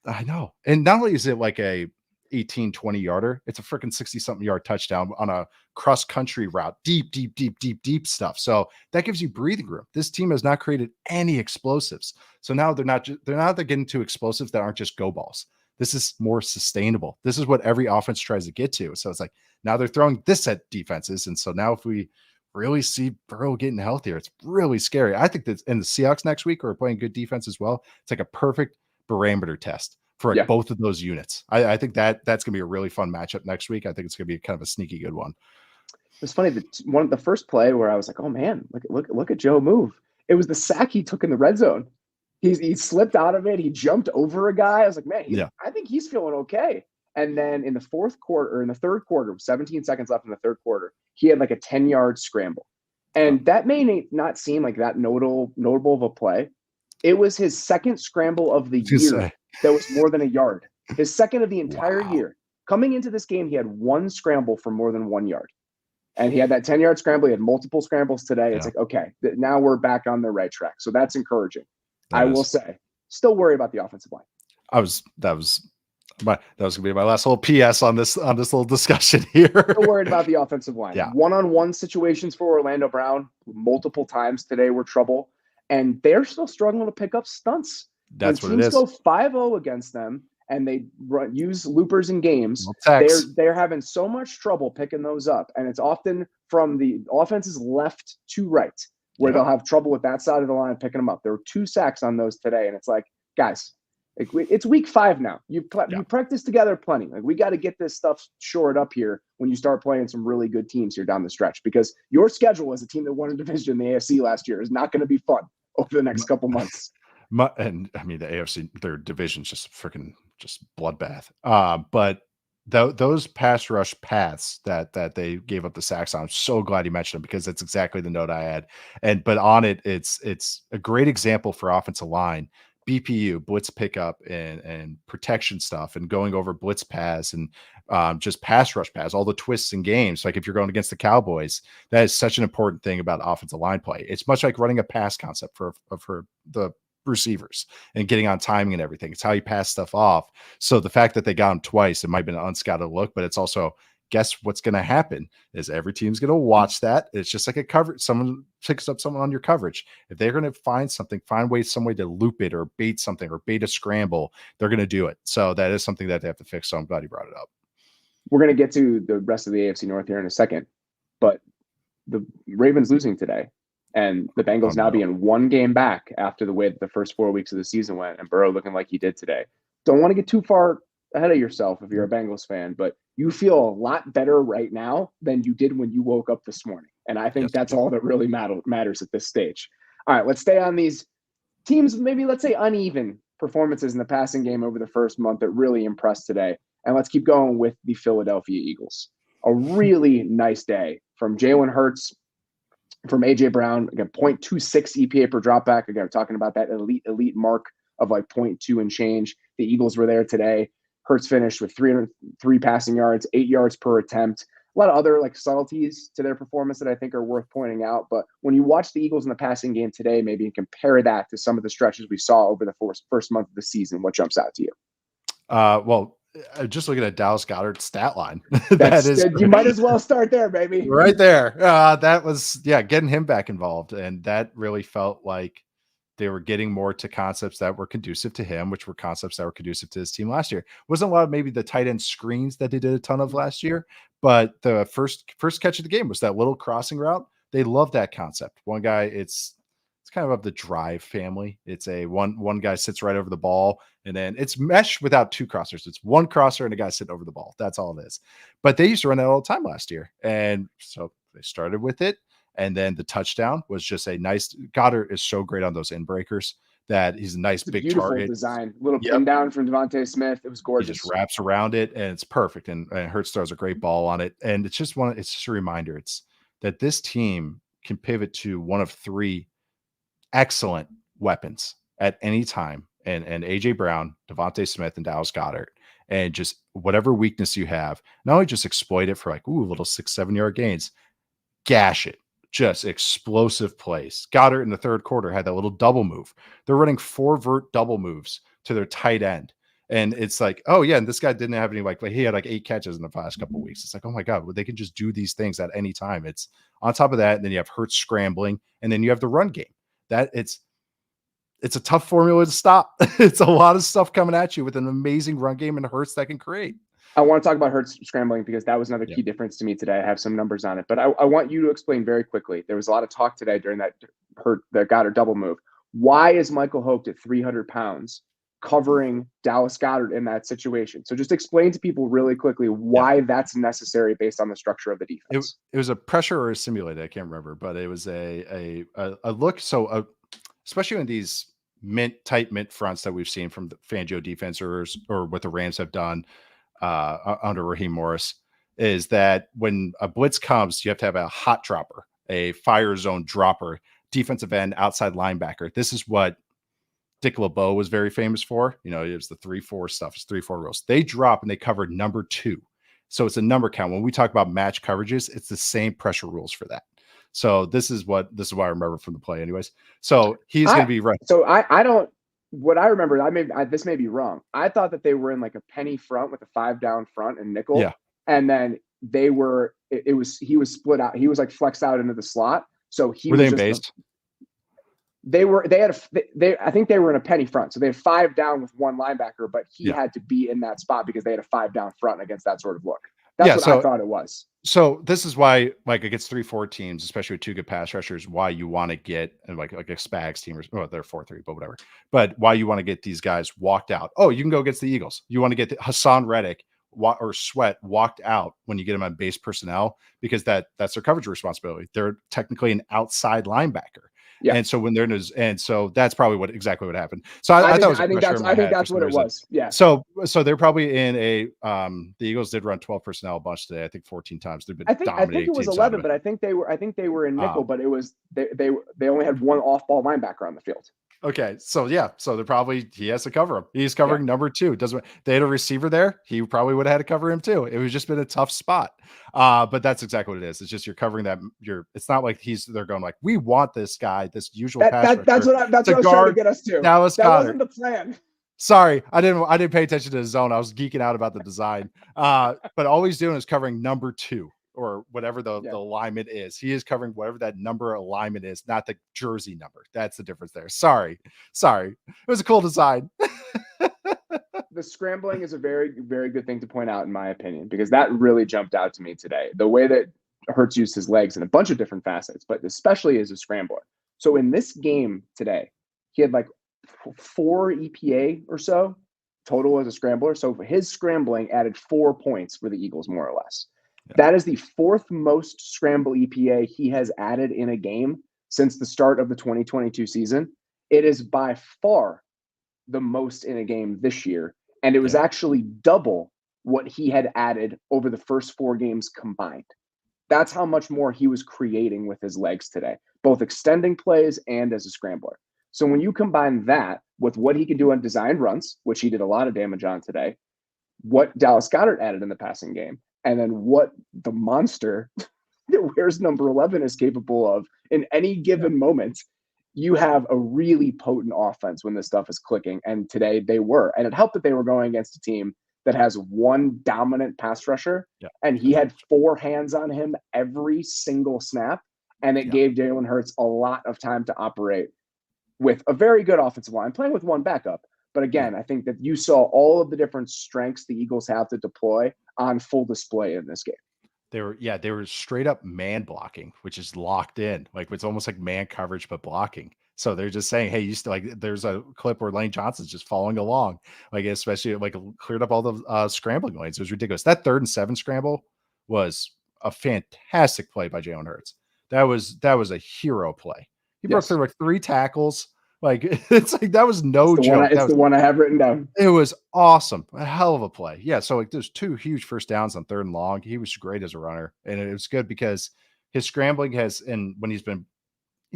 I know. And not only is it like a 18, 20 yarder, it's a freaking 60 something yard touchdown on a cross country route, deep stuff. So that gives you breathing room. This team has not created any explosives. So now they're getting to explosives that aren't just go balls. This is more sustainable. This is what every offense tries to get to. So it's like, now they're throwing this at defenses. And so now if we really see Burrow getting healthier, it's really scary. I think that in the Seahawks next week are playing good defense as well. It's like a perfect barometer test for both of those units. I think that's going to be a really fun matchup next week. I think it's going to be kind of a sneaky good one. It's funny that the first play where I was like, oh man, look at Joe move. It was the sack he took in the red zone. He slipped out of it. He jumped over a guy. I was like, man, I think he's feeling okay. And then in the third quarter, 17 seconds left in the third quarter, he had like a 10-yard scramble. And that may not seem like that notable of a play. It was his second scramble of the year that was more than a yard. His second of the entire year. Coming into this game, he had one scramble for more than 1 yard. And he had that 10-yard scramble. He had multiple scrambles today. It's like, okay, now we're back on the right track. So that's encouraging. I will say, still worry about the offensive line. That was gonna be my last little PS on this little discussion here. Still worried about the offensive line. Yeah. One-on-one situations for Orlando Brown multiple times today were trouble, and they're still struggling to pick up stunts. That's when what it is. teams go 5-0 against them, and they use loopers in games. They're having so much trouble picking those up, and it's often from the offense's left to right, where they'll have trouble with that side of the line picking them up. There were 2 sacks on those today, and it's like, guys, it's week 5 now. You practice together plenty. Like, we got to get this stuff shored up here when you start playing some really good teams here down the stretch, because your schedule as a team that won a division in the AFC last year is not going to be fun over the next couple months. And I mean, the AFC, their division's just freaking bloodbath. But those pass rush paths that they gave up the sacks on, I'm so glad you mentioned them, because that's exactly the note I had. But on it, it's a great example for offensive line, BPU, blitz pickup and protection stuff, and going over blitz pass and just pass rush pass, all the twists and games. Like if you're going against the Cowboys, that is such an important thing about offensive line play. It's much like running a pass concept for the receivers and getting on timing and everything. It's how you pass stuff off. So the fact that they got him twice, it might have been an unscouted look, but it's also, guess what's going to happen is every team's going to watch that. It's just like a coverage. Someone picks up someone on your coverage. If they're going to find some way to loop it or bait something or bait a scramble, they're going to do it. So that is something that they have to fix. So I'm glad you brought it up. We're going to get to the rest of the AFC North here in a second, but the Ravens losing today, and the Bengals now being 1 game back after the way that the first 4 weeks of the season went, and Burrow looking like he did today. Don't want to get too far ahead of yourself if you're a Bengals fan, but you feel a lot better right now than you did when you woke up this morning. And I think that's all that really matters at this stage. All right, let's stay on these teams, maybe let's say uneven performances in the passing game over the first month that really impressed today. And let's keep going with the Philadelphia Eagles. A really nice day from Jalen Hurts, from A.J. Brown, again, 0.26 EPA per dropback. Again, we're talking about that elite mark of like 0.2 and change. The Eagles were there today. Hurts finished with 303 passing yards, 8 yards per attempt. A lot of other like subtleties to their performance that I think are worth pointing out. But when you watch the Eagles in the passing game today, maybe and compare that to some of the stretches we saw over the first month of the season, what jumps out to you? Well, just looking at Dallas Goedert's stat line, you might as well start there, baby. Right there. That was getting him back involved, and that really felt like they were getting more to concepts that were conducive to him, which were concepts that were conducive to his team last year. Wasn't a lot of maybe the tight end screens that they did a ton of last year, but the first catch of the game was that little crossing route. They love that concept. One guy, it's kind of the drive family. It's a one guy sits right over the ball, and then it's mesh without 2 crossers. It's 1 crosser and a guy sitting over the ball. That's all it is. But they used to run that all the time last year. And so they started with it. And then the touchdown was just a nice. Goddard is so great on those in breakers that he's a nice big target design. Little pin down from Devontae Smith. It was gorgeous. He just wraps around it and it's perfect. And Hurts throws a great ball on it. And it's just a reminder. It's that this team can pivot to one of 3 excellent weapons at any time. And AJ Brown, Devontae Smith, and Dallas Goedert. And just whatever weakness you have, not only just exploit it for like, little 6-7 yard gains, gash it. Just explosive plays. Goddard in the third quarter had that little double move. They're running 4 vert double moves to their tight end. And it's like, oh yeah, and this guy didn't have any like he had like 8 catches in the past couple of weeks. It's like, oh my God, well, they can just do these things at any time. It's on top of that, and then you have Hurts scrambling, and then you have the run game. That it's a tough formula to stop. It's a lot of stuff coming at you with an amazing run game and Hurts that can create. I want to talk about Hurts scrambling because that was another key difference to me today. I have some numbers on it, but I want you to explain very quickly. There was a lot of talk today during that Goddard double move. Why is Michael Hope at 300 pounds covering Dallas Goedert in that situation? So just explain to people really quickly why that's necessary based on the structure of the defense. It was a pressure or a simulated, I can't remember, but it was a look. So especially in these tight mint fronts that we've seen from the Fangio defense or what the Rams have done under Raheem Morris, is that when a blitz comes, you have to have a hot dropper, a fire zone dropper, defensive end, outside linebacker. This is what Dick LeBeau was very famous for. You know, it was the 3-4 stuff. It's 3-4 rules. They drop and they covered number 2. So it's a number count. When we talk about match coverages, it's the same pressure rules for that. So this is what I remember from the play anyways. So he's going to be right. So I don't, what I remember, this may be wrong. I thought that they were in like a penny front with a 5 down front and nickel. Yeah. And then he was split out. He was like flexed out into the slot. So he were was they in base? I think they were in a penny front. So they had 5 down with 1 linebacker, but he had to be in that spot because they had a 5 down front against that sort of look. That's what I thought it was. So this is why, like against 3-4 teams, especially with 2 good pass rushers, why you want to get and like a Spags team, or they're 4-3, but whatever. But why you want to get these guys walked out. Oh, you can go against the Eagles. You want to get Hassan Reddick or Sweat walked out when you get them on base personnel, because that's their coverage responsibility. They're technically an outside linebacker. Yeah. And so when they're and so that's probably exactly what happened. So I think that's what it was. Yeah. So they're probably in a the Eagles did run 12 personnel a bunch today. I think 14 times. They've been I think it was 11, but I think they were in nickel, but it was they only had 1 off ball linebacker on the field. Okay, so he has to cover him. He's covering number 2. They had a receiver there? He probably would have had to cover him too. It was just been a tough spot. But that's exactly what it is. It's just you're covering that. It's not like they're going like, we want this guy, this usual pass. That's what I was trying to get us to. That wasn't the plan. Sorry, I didn't pay attention to the zone. I was geeking out about the design. But all he's doing is covering number 2. Or whatever the alignment is. He is covering whatever that number alignment is, not the jersey number. That's the difference there. Sorry. It was a cool design. The scrambling is a very, very good thing to point out, in my opinion, because that really jumped out to me today. The way that Hurts used his legs in a bunch of different facets, but especially as a scrambler. So in this game today, he had like 4 EPA or so total as a scrambler. So his scrambling added 4 points for the Eagles, more or less. Yeah. That is the 4th most scramble EPA he has added in a game since the start of the 2022 season. It is by far the most in a game this year, and it was actually double what he had added over the first 4 games combined. That's how much more he was creating with his legs today, both extending plays and as a scrambler. So when you combine that with what he can do on designed runs, which he did a lot of damage on today, what Dallas Goedert added in the passing game, and then what the monster that wears number 11 is capable of in any given moment, you have a really potent offense when this stuff is clicking. And today they were. And it helped that they were going against a team that has 1 dominant pass rusher. Yeah. And he had 4 hands on him every single snap. And it gave Jalen Hurts a lot of time to operate with a very good offensive line, playing with 1 backup. But again, I think that you saw all of the different strengths the Eagles have to deploy on full display in this game. They were straight up man blocking, which is locked in. Like it's almost like man coverage, but blocking. So they're just saying, hey, there's a clip where Lane Johnson's just following along, like especially like cleared up all the scrambling lanes. It was ridiculous. That 3rd and 7 scramble was a fantastic play by Jalen Hurts. That was a hero play. He broke through like 3 tackles. Like it's like that was no joke. It's the one I have written down. It was awesome. A hell of a play. Yeah. So like there's 2 huge first downs on 3rd and long. He was great as a runner. And it was good because his scrambling and when he's been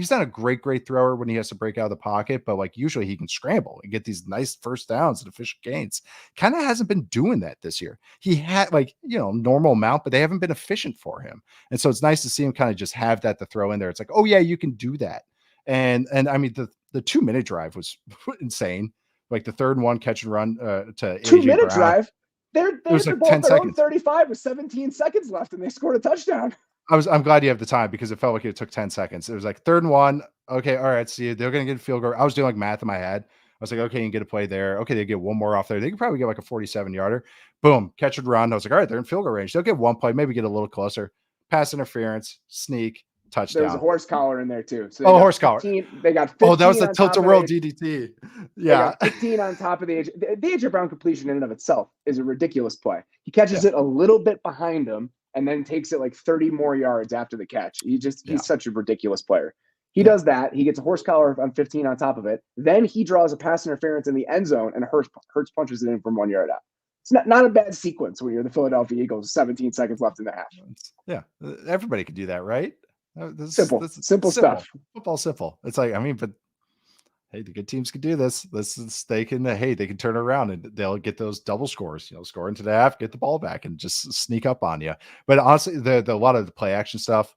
he's not a great thrower when he has to break out of the pocket, but like usually he can scramble and get these nice first downs and efficient gains. Kind of hasn't been doing that this year. He had like, normal amount, but they haven't been efficient for him. And so it's nice to see him kind of just have that to throw in there. It's like, oh yeah, you can do that. And I mean, the 2-minute drive was insane. Like the 3rd and 1 catch and run to 2-minute drive. They hit was the like ball 10 at their own seconds. 35 with 17 seconds left, and they scored a touchdown. I'm glad you have the time because it felt like it took 10 seconds. It was like 3rd and 1. Okay, all right, see, they're going to get a field goal. I was doing like math in my head. I was like, okay, you can get a play there. Okay, they get one more off there. They could probably get like a 47-yarder. Boom, catch and run. I was like, all right, they're in field goal range. They'll get one play, maybe get a little closer. Pass interference, sneak, touchdown. There's a horse collar in there too. So horse collar. They got 15. Oh, that was the tilt-a-whirl DDT. Yeah. 15 on top of the AJ Brown completion in and of itself is a ridiculous play. He catches it a little bit behind him and then takes it like 30 more yards after the catch. He's such a ridiculous player. He does that. He gets a horse collar on 15 on top of it. Then he draws a pass interference in the end zone and Hurts punches it in from 1 yard out. It's not a bad sequence when you're the Philadelphia Eagles, 17 seconds left in the half. Yeah. Everybody could do that, right? Simple stuff. Football's simple. It's like, I mean, but hey, the good teams can do this. They can turn around and they'll get those double scores, score into the half, get the ball back and just sneak up on you. But honestly, a lot of the play action stuff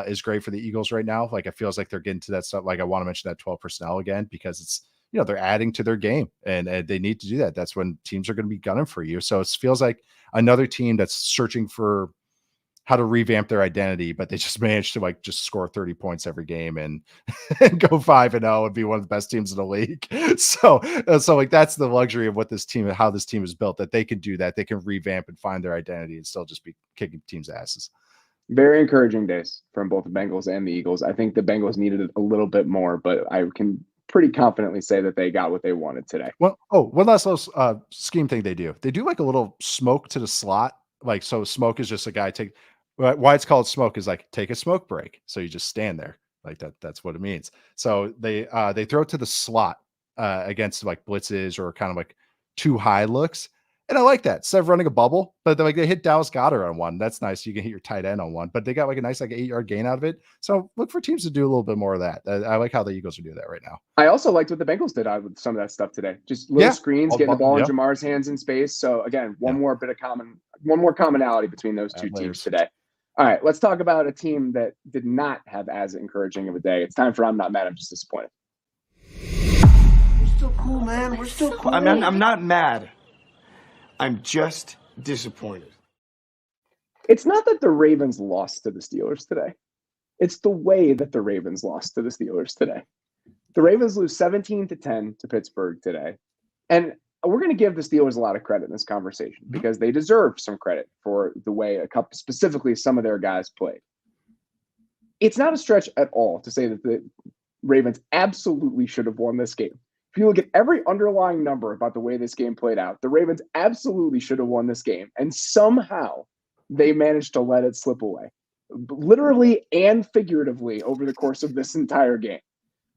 is great for the Eagles right now. Like it feels like they're getting to that stuff. Like I want to mention that 12 personnel again, because it's, they're adding to their game and they need to do that. That's when teams are going to be gunning for you. So it feels like another team that's searching for how to revamp their identity, but they just managed to like just score 30 points every game and go 5-0 and be one of the best teams in the league. So like that's the luxury of what this team, how this team is built, that they can do that. They can revamp and find their identity and still just be kicking teams' asses. Very encouraging days from both the Bengals and the Eagles. I think the Bengals needed it a little bit more, but I can pretty confidently say that they got what they wanted today. Well, one last little scheme thing they do. They do like a little smoke to the slot. Like, so smoke is just a guy why it's called smoke is like take a smoke break. So you just stand there like that. That's what it means. So they throw it to the slot against like blitzes or kind of like too high looks. And I like that. Instead of running a bubble, but they hit Dallas Goedert on one. That's nice. You can hit your tight end on one, but they got like a nice 8-yard gain out of it. So look for teams to do a little bit more of that. I like how the Eagles are doing that right now. I also liked what the Bengals did with some of that stuff today. Just little screens, getting the ball in Jamar's hands in space. So again, one more commonality between those two teams today. All right, let's talk about a team that did not have as encouraging of a day. It's time for I'm Not Mad, I'm Just Disappointed. We're still cool, man. We're still cool. I'm not mad. I'm just disappointed. It's not that the Ravens lost to the Steelers today. It's the way that the Ravens lost to the Steelers today. The Ravens lose 17-10 to Pittsburgh today. And we're going to give the Steelers a lot of credit in this conversation because they deserve some credit for the way specifically some of their guys played. It's not a stretch at all to say that the Ravens absolutely should have won this game. If you look at every underlying number about the way this game played out, the Ravens absolutely should have won this game. And somehow they managed to let it slip away, literally and figuratively over the course of this entire game.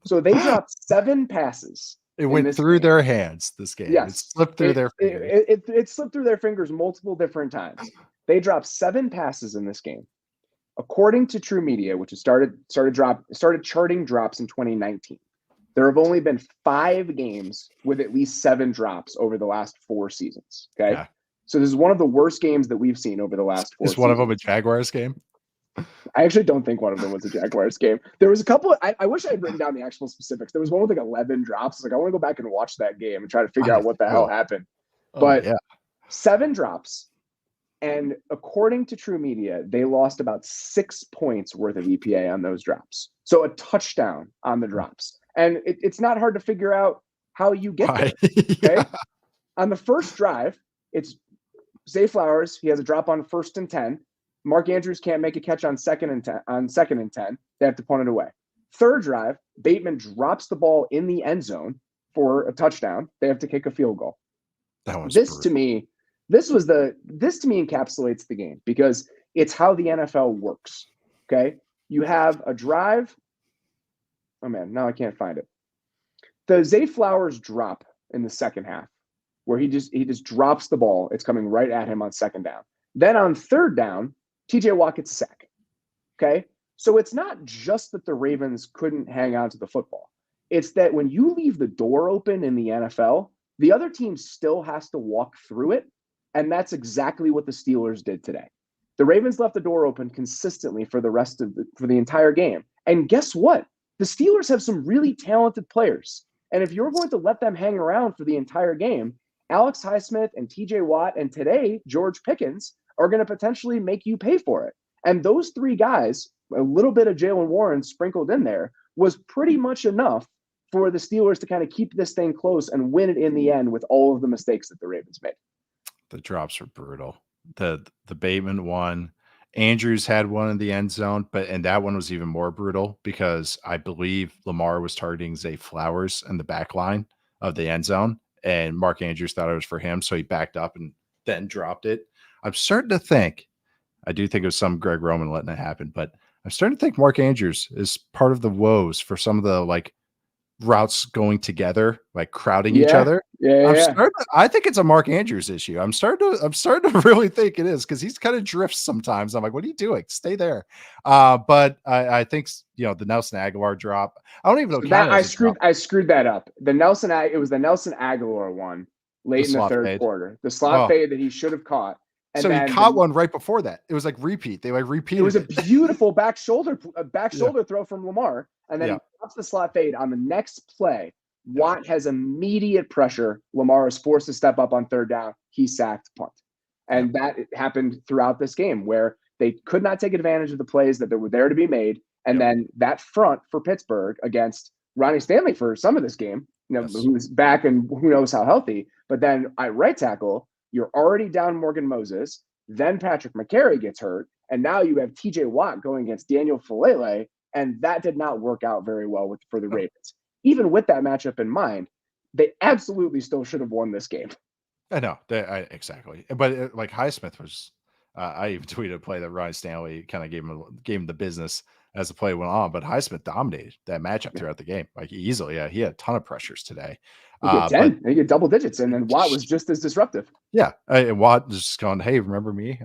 So they dropped 7 passes. It went through their hands, this game. Yes. It slipped through their fingers. It slipped through their fingers multiple different times. They dropped 7 passes in this game. According to True Media, which has started charting drops in 2019, there have only been 5 games with at least 7 drops over the last 4 seasons. Okay. Yeah. So this is one of the worst games that we've seen over the last 4 seasons. Is one of them a Jaguars game? I actually don't think one of them was a Jaguars game. There was a couple. I wish I had written down the actual specifics. There was one with like 11 drops. Like I want to go back and watch that game and try to figure out what the hell happened. But 7 drops. And according to True Media, they lost about 6 points worth of EPA on those drops. So a touchdown on the drops. And it's not hard to figure out how you get there. Okay. On the first drive, it's Zay Flowers. He has a drop on 1st and 10. Mark Andrews can't make a catch on 2nd and 10. They have to punt it away. Third drive, Bateman drops the ball in the end zone for a touchdown. They have to kick a field goal. This to me encapsulates the game because it's how the NFL works. Okay. You have a drive. Oh man, now I can't find it. The Zay Flowers drop in the second half where he just drops the ball. It's coming right at him on 2nd down. Then on 3rd down, TJ Watt gets a sack. Okay. So it's not just that the Ravens couldn't hang on to the football. It's that when you leave the door open in the NFL, the other team still has to walk through it. And that's exactly what the Steelers did today. The Ravens left the door open consistently for the entire game. And guess what? The Steelers have some really talented players. And if you're going to let them hang around for the entire game, Alex Highsmith and TJ Watt and today George Pickens are going to potentially make you pay for it. And those three guys, a little bit of Jaylen Warren sprinkled in there, was pretty much enough for the Steelers to kind of keep this thing close and win it in the end with all of the mistakes that the Ravens made. The drops were brutal. The Bateman one, Andrews had one in the end zone, and that one was even more brutal because I believe Lamar was targeting Zay Flowers in the back line of the end zone, and Mark Andrews thought it was for him, so he backed up and then dropped it. I'm starting to think, I do think it was some Greg Roman letting it happen, but I'm starting to think Mark Andrews is part of the woes for some of the like routes going together, like crowding each other. I think it's a Mark Andrews issue. I'm starting to really think it is because he's kind of drifts sometimes. I'm like, what are you doing? Stay there. But I think the Nelson Aguilar drop. I don't even know that I screwed that up. It was the Nelson Aguilar one late in the third quarter. The slot fade that he should have caught. And so he caught one right before that. It was like repeat. They like repeated. It was a beautiful back shoulder throw from Lamar. And then he drops the slot fade on the next play. Watt has immediate pressure. Lamar is forced to step up on third down. He sacked, punt. And that happened throughout this game where they could not take advantage of the plays that were there to be made. And then that front for Pittsburgh against Ronnie Stanley for some of this game, who's back and who knows how healthy. But then at right tackle, you're already down Morgan Moses. Then Patrick McCary gets hurt. And now you have TJ Watt going against Daniel Falele. And that did not work out very well for the Ravens. Even with that matchup in mind, they absolutely still should have won this game. I know. Exactly. But like Highsmith was, I even tweeted a play that Ryan Stanley kind of gave him the business as the play went on. But Highsmith dominated that matchup throughout the game. Like easily. He had a ton of pressures today. He get 10. He get double digits. And then Watt was just as disruptive. Yeah. And Watt just going, hey, remember me?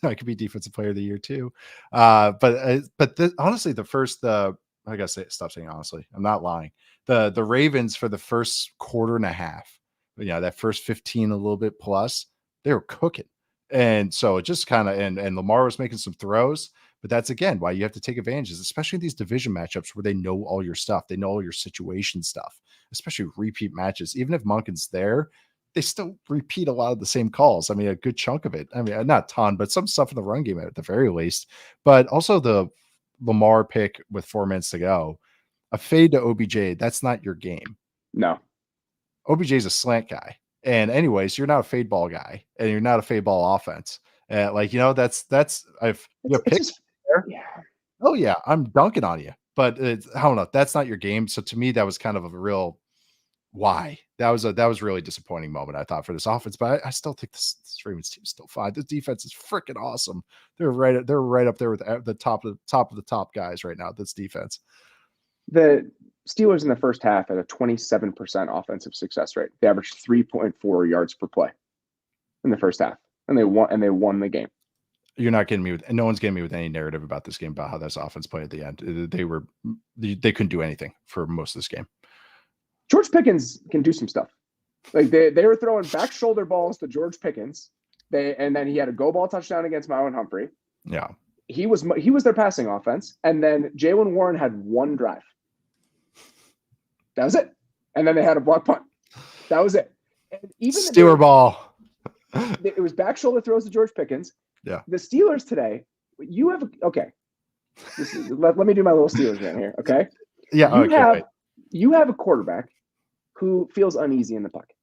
I could be defensive player of the year too. Honestly, the first, I gotta stop saying honestly. I'm not lying. The Ravens for the first quarter and a half, that first 15 a little bit plus, they were cooking. And so it just kind of and Lamar was making some throws, but that's again why you have to take advantages, especially in these division matchups where they know all your stuff, they know all your situation stuff, especially repeat matches. Even if Monken's there, they still repeat a lot of the same calls. I mean, a good chunk of it. I mean, not a ton, but some stuff in the run game at the very least. But also the Lamar pick with 4 minutes to go, a fade to OBJ, that's not your game. No. OBJ is a slant guy. And anyways, you're not a fade ball guy and you're not a fade ball offense. Oh yeah, I'm dunking on you, but I don't know. That's not your game. So to me, that was kind of a real why. That was really disappointing moment, I thought, for this offense. But I still think this Ravens team is still fine. This defense is freaking awesome. They're right up there with the top of the top guys right now. This defense. The Steelers in the first half had a 27% offensive success rate. They averaged 3.4 yards per play in the first half, and they won the game. You're not getting me with, and no one's getting me with any narrative about this game about how this offense played at the end. They couldn't do anything for most of this game. George Pickens can do some stuff. Like they were throwing back shoulder balls to George Pickens. And then he had a go ball touchdown against Marlon Humphrey. Yeah. He was their passing offense. And then Jaylen Warren had one drive. That was it. And then they had a block punt. That was it. And even Steeler ball. It was back shoulder throws to George Pickens. Yeah. The Steelers today, let me do my little Steelers rant here, okay? Yeah. You have a quarterback who feels uneasy in the pocket.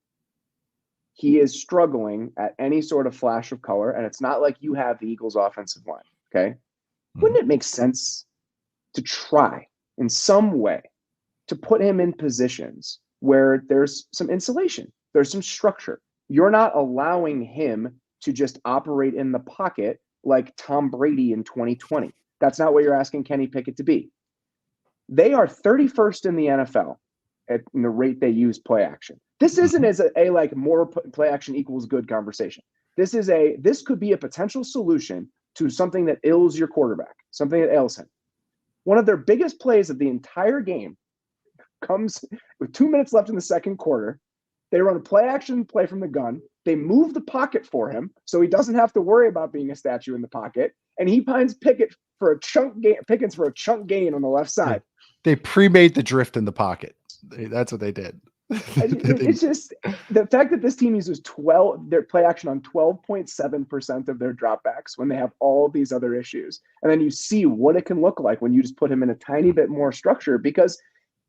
He is struggling at any sort of flash of color, and it's not like you have the Eagles' offensive line, okay? Wouldn't it make sense to try in some way to put him in positions where there's some insulation, there's some structure? You're not allowing him to just operate in the pocket like Tom Brady in 2020. That's not what you're asking Kenny Pickett to be. They are 31st in the NFL in the rate they use play action. This isn't as a like more play action equals good conversation. This could be a potential solution to something that ails your quarterback, something that ails him. One of their biggest plays of the entire game comes with 2 minutes left in the second quarter. They run a play action play from the gun. They move the pocket for him so he doesn't have to worry about being a statue in the pocket. And he finds Pickens for a chunk gain on the left side. They pre-made the drift in the pocket. That's what they did. It's just the fact that this team uses their play action on 12.7% of their dropbacks when they have all these other issues. And then you see what it can look like when you just put him in a tiny bit more structure, because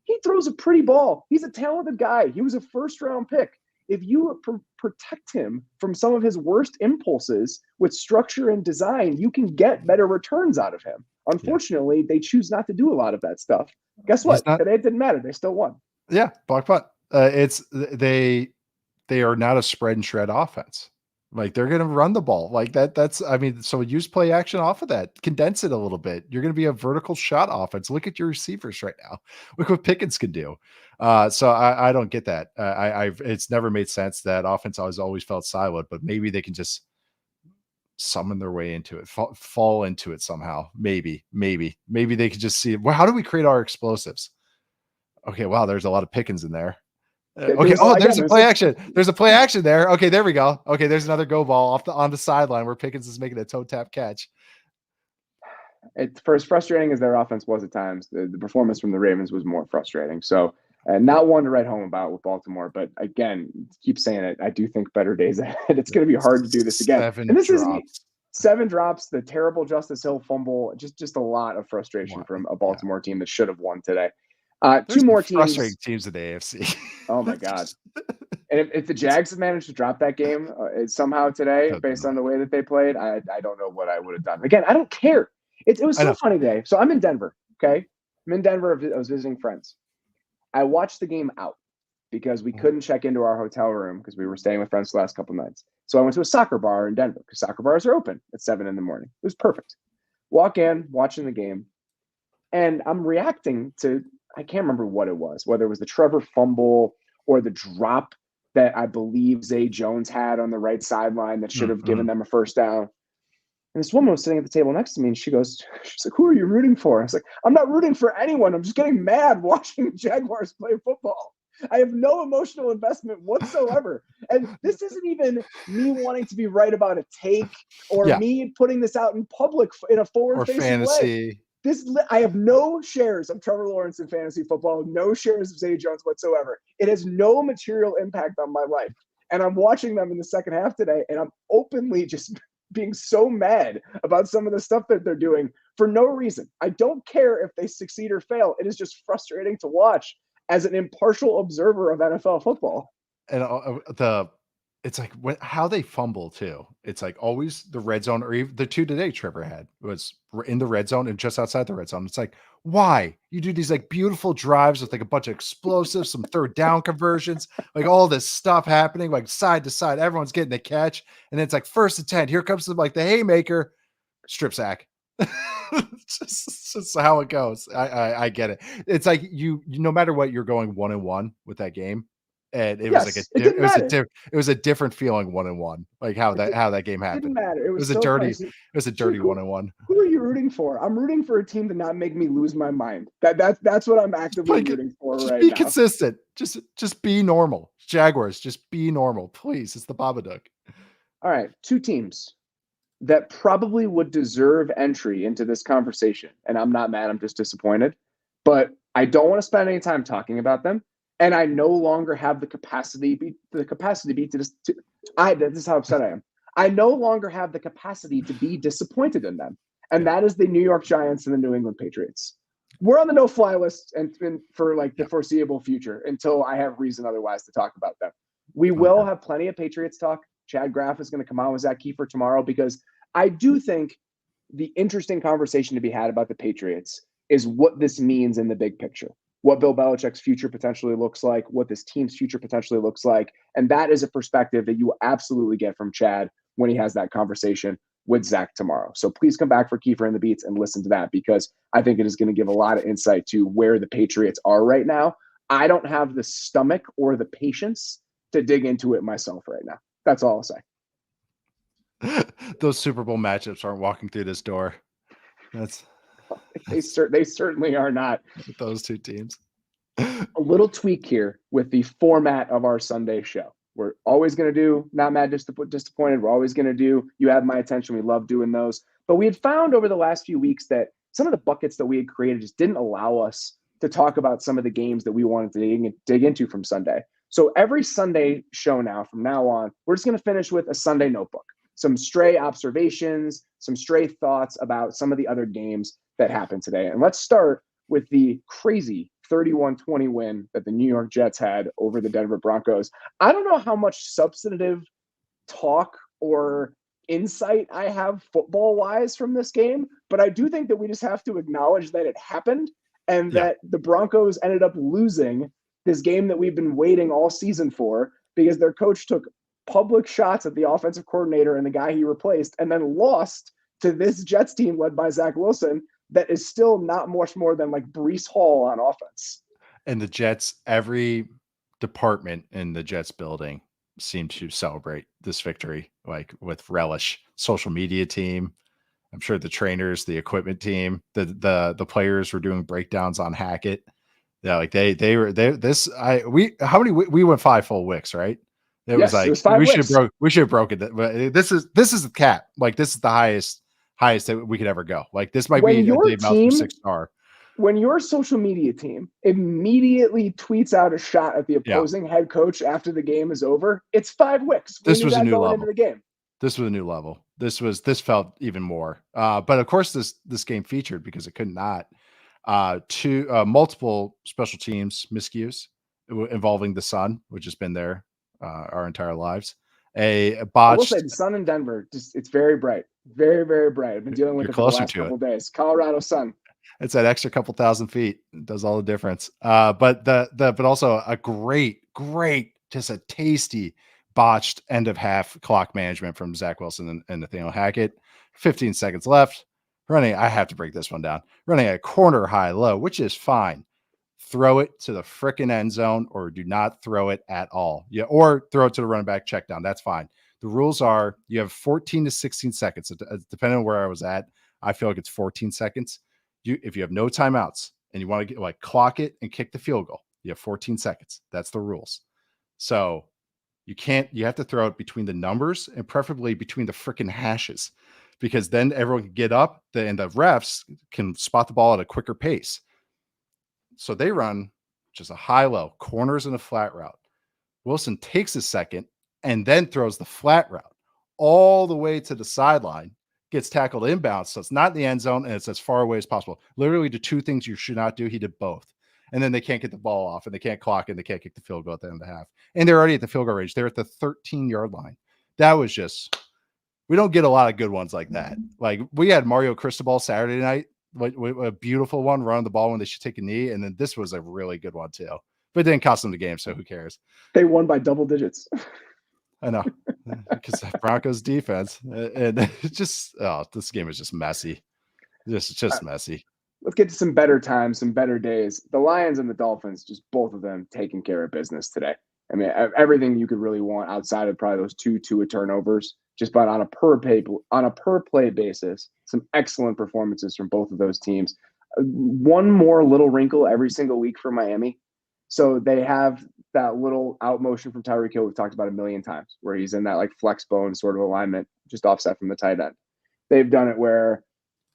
he throws a pretty ball. He's a talented guy. He was a first-round pick. If you protect him from some of his worst impulses with structure and design, you can get better returns out of him. Unfortunately, they choose not to do a lot of that stuff. Guess what? Today it didn't matter. They still won. Yeah, block punt. They are not a spread and shred offense. Like, they're going to run the ball like that. So use play action off of that, condense it a little bit. You're going to be a vertical shot offense. Look at your receivers right now. Look what Pickens can do. So I don't get that. It's never made sense. That offense has always felt siloed, but maybe they can just summon their way into it, fall into it somehow. Maybe they could just see, well, how do we create our explosives? Okay. Wow. There's a lot of Pickens in there. Okay. There's a play action. There's a play action there. Okay, there we go. Okay, there's another go ball on the sideline where Pickens is making a toe tap catch. It's for as frustrating as their offense was at times. The performance from the Ravens was more frustrating. So, not one to write home about with Baltimore. But again, keep saying it. I do think better days ahead. It's going to be hard to do this again. Isn't 7 drops. The terrible Justice Hill fumble. Just a lot of frustration from a Baltimore team that should have won today. Two more teams. Frustrating teams in the AFC. Oh my God! And if the Jags had managed to drop that game somehow today, based on the way that they played, I don't know what I would have done. Again, I don't care. It was so funny today. So I'm in Denver. Okay, I'm in Denver. I was visiting friends. I watched the game out because we couldn't check into our hotel room because we were staying with friends the last couple nights. So I went to a soccer bar in Denver because soccer bars are open at 7 a.m. It was perfect. Walk in, watching the game, and I'm reacting to. I can't remember what it was, whether it was the Trevor fumble or the drop that I believe Zay Jones had on the right sideline that should have given them a first down. And this woman was sitting at the table next to me, and she's like, "Who are you rooting for?" I was like, "I'm not rooting for anyone. I'm just getting mad watching the Jaguars play football. I have no emotional investment whatsoever." And this isn't even me wanting to be right about a take or me putting this out in public in a forward-facing way. I have no shares of Trevor Lawrence in fantasy football, no shares of Zay Jones whatsoever. It has no material impact on my life. And I'm watching them in the second half today, and I'm openly just being so mad about some of the stuff that they're doing for no reason. I don't care if they succeed or fail. It is just frustrating to watch as an impartial observer of NFL football. And it's like how they fumble too. It's like always the red zone, or even the 2 today Trevor had was in the red zone and just outside the red zone. It's like, why you do these like beautiful drives with like a bunch of explosives, some third down conversions, like all this stuff happening, like side to side, everyone's getting the catch. And then it's like 1st and 10, here comes like the haymaker, strip sack. It's just how it goes. I get it. It's like you no matter what, you're going 1-1 with that game. And it was a different feeling 1-1, like how that game happened. Didn't matter. It was a dirty 1-1. Who are you rooting for? I'm rooting for a team to not make me lose my mind. That's what I'm actively rooting for right now. Be consistent. Just be normal. Jaguars, just be normal, please. It's the Babadook. All right, 2 teams that probably would deserve entry into this conversation, and I'm not mad. I'm just disappointed, but I don't want to spend any time talking about them. And I no longer have the capacity to this is how upset I am. I no longer have the capacity to be disappointed in them. And that is the New York Giants and the New England Patriots. We're on the no-fly list and for like the foreseeable future until I have reason otherwise to talk about them. We will have plenty of Patriots talk. Chad Graff is going to come out with Zach Kiefer tomorrow, because I do think the interesting conversation to be had about the Patriots is what this means in the big picture. What Bill Belichick's future potentially looks like, what this team's future potentially looks like. And that is a perspective that you will absolutely get from Chad when he has that conversation with Zach tomorrow. So please come back for Kiefer and the Beats and listen to that, because I think it is going to give a lot of insight to where the Patriots are right now. I don't have the stomach or the patience to dig into it myself right now. That's all I'll say. Those Super Bowl matchups aren't walking through this door. They certainly are not. With those two teams. A little tweak here with the format of our Sunday show. We're always going to do Not Mad Disappointed. We're always going to do You Have My Attention. We love doing those. But we had found over the last few weeks that some of the buckets that we had created just didn't allow us to talk about some of the games that we wanted to dig into from Sunday. So every Sunday show now, from now on, we're just going to finish with a Sunday notebook. Some stray observations, some stray thoughts about some of the other games that happened today. And let's start with the crazy 31-20 win that the New York Jets had over the Denver Broncos. I don't know how much substantive talk or insight I have football-wise from this game, but I do think that we just have to acknowledge that it happened and that the Broncos ended up losing this game that we've been waiting all season for because their coach took public shots at the offensive coordinator and the guy he replaced and then lost to this Jets team led by Zach Wilson that is still not much more than like Breece Hall on offense. And the Jets, every department in the Jets building seemed to celebrate this victory, like with relish. Social media team, I'm sure the trainers, the equipment team, the players were doing breakdowns on Hackett. Yeah, like we went 5 full wicks, right? It was like we should have broken it. But this is the cap. Like this is the highest that we could ever go. Like this might be a Dave Malcolm 6-star. When your social media team immediately tweets out a shot at the opposing head coach after the game is over, it's 5 wicks. This was a new level. Into the game. This was a new level. This felt even more. But of course, this game featured because it could not. Multiple special teams miscues involving the sun, which has been there our entire lives. A botched. I will say the sun in Denver, it's very bright, very, very bright. I've been dealing with it for the last couple of days. Colorado sun. It's that extra couple thousand feet. It does all the difference. But also a great, just a tasty botched end of half clock management from Zach Wilson and Nathaniel Hackett. 15 seconds left. I have to break this one down. Running a corner high low, which is fine. Throw it to the frickin' end zone or do not throw it at all. Yeah, or throw it to the running back check down. That's fine. The rules are you have 14 to 16 seconds. Depending on where I was at, I feel like it's 14 seconds. If you have no timeouts and you want to get clock it and kick the field goal, you have 14 seconds. That's the rules. So you have to throw it between the numbers and preferably between the frickin' hashes, because then everyone can get up and the refs can spot the ball at a quicker pace. So they run just a high-low, corners and a flat route. Wilson takes a second and then throws the flat route all the way to the sideline, gets tackled inbounds. So it's not in the end zone and it's as far away as possible. Literally the two things you should not do. He did both. And then they can't get the ball off and they can't clock and they can't kick the field goal at the end of the half. And they're already at the field goal range. They're at the 13-yard line. That was just... We don't get a lot of good ones like that. Like we had Mario Cristobal Saturday night, a beautiful one, running the ball when they should take a knee. And then this was a really good one too, but it didn't cost them the game. So who cares? They won by double digits. I know because Broncos defense and it's just, this game is just messy. Just messy. Let's get to some better times, some better days. The Lions and the Dolphins, just both of them taking care of business today. I mean, everything you could really want outside of probably those two turnovers. Just about on a per play basis, some excellent performances from both of those teams. One more little wrinkle every single week for Miami. So they have that little out motion from Tyreek Hill we've talked about a million times, where he's in that like flex bone sort of alignment, just offset from the tight end. They've done it where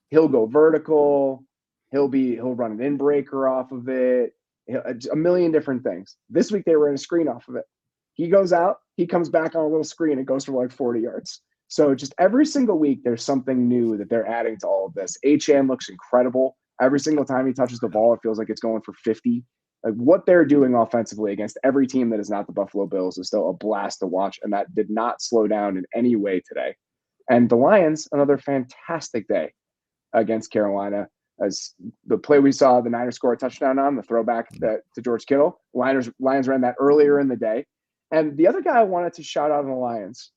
he'll go vertical, he'll run an in breaker off of it, a million different things. This week they were in a screen off of it. He goes out, he comes back on a little screen and goes for like 40 yards. So just every single week, there's something new that they're adding to all of this. Achane looks incredible. Every single time he touches the ball, it feels like it's going for 50. Like what they're doing offensively against every team that is not the Buffalo Bills is still a blast to watch. And that did not slow down in any way today. And the Lions, another fantastic day against Carolina. As the play we saw, the Niners score a touchdown on, the throwback to George Kittle. Lions ran that earlier in the day. And the other guy I wanted to shout out on the Lions,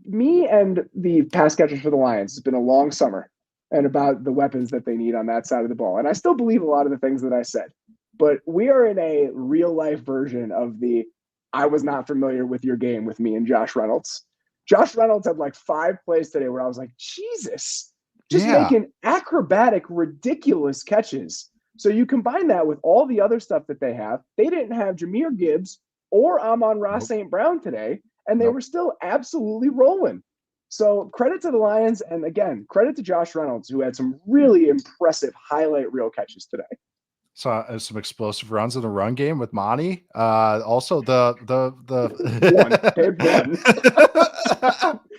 me and the pass catchers for the Lions, it's been a long summer and about the weapons that they need on that side of the ball. And I still believe a lot of the things that I said, but we are in a real life version of the I was not familiar with your game with me and Josh Reynolds. Josh Reynolds had like 5 plays today where I was like, Jesus, just making acrobatic, ridiculous catches. So you combine that with all the other stuff that they have. They didn't have Jahmyr Gibbs or Amon-Ra St. Brown today, and they were still absolutely rolling. So credit to the Lions, and again, credit to Josh Reynolds, who had some really impressive highlight reel catches today. Saw some explosive runs in the run game with Monty. Also the one.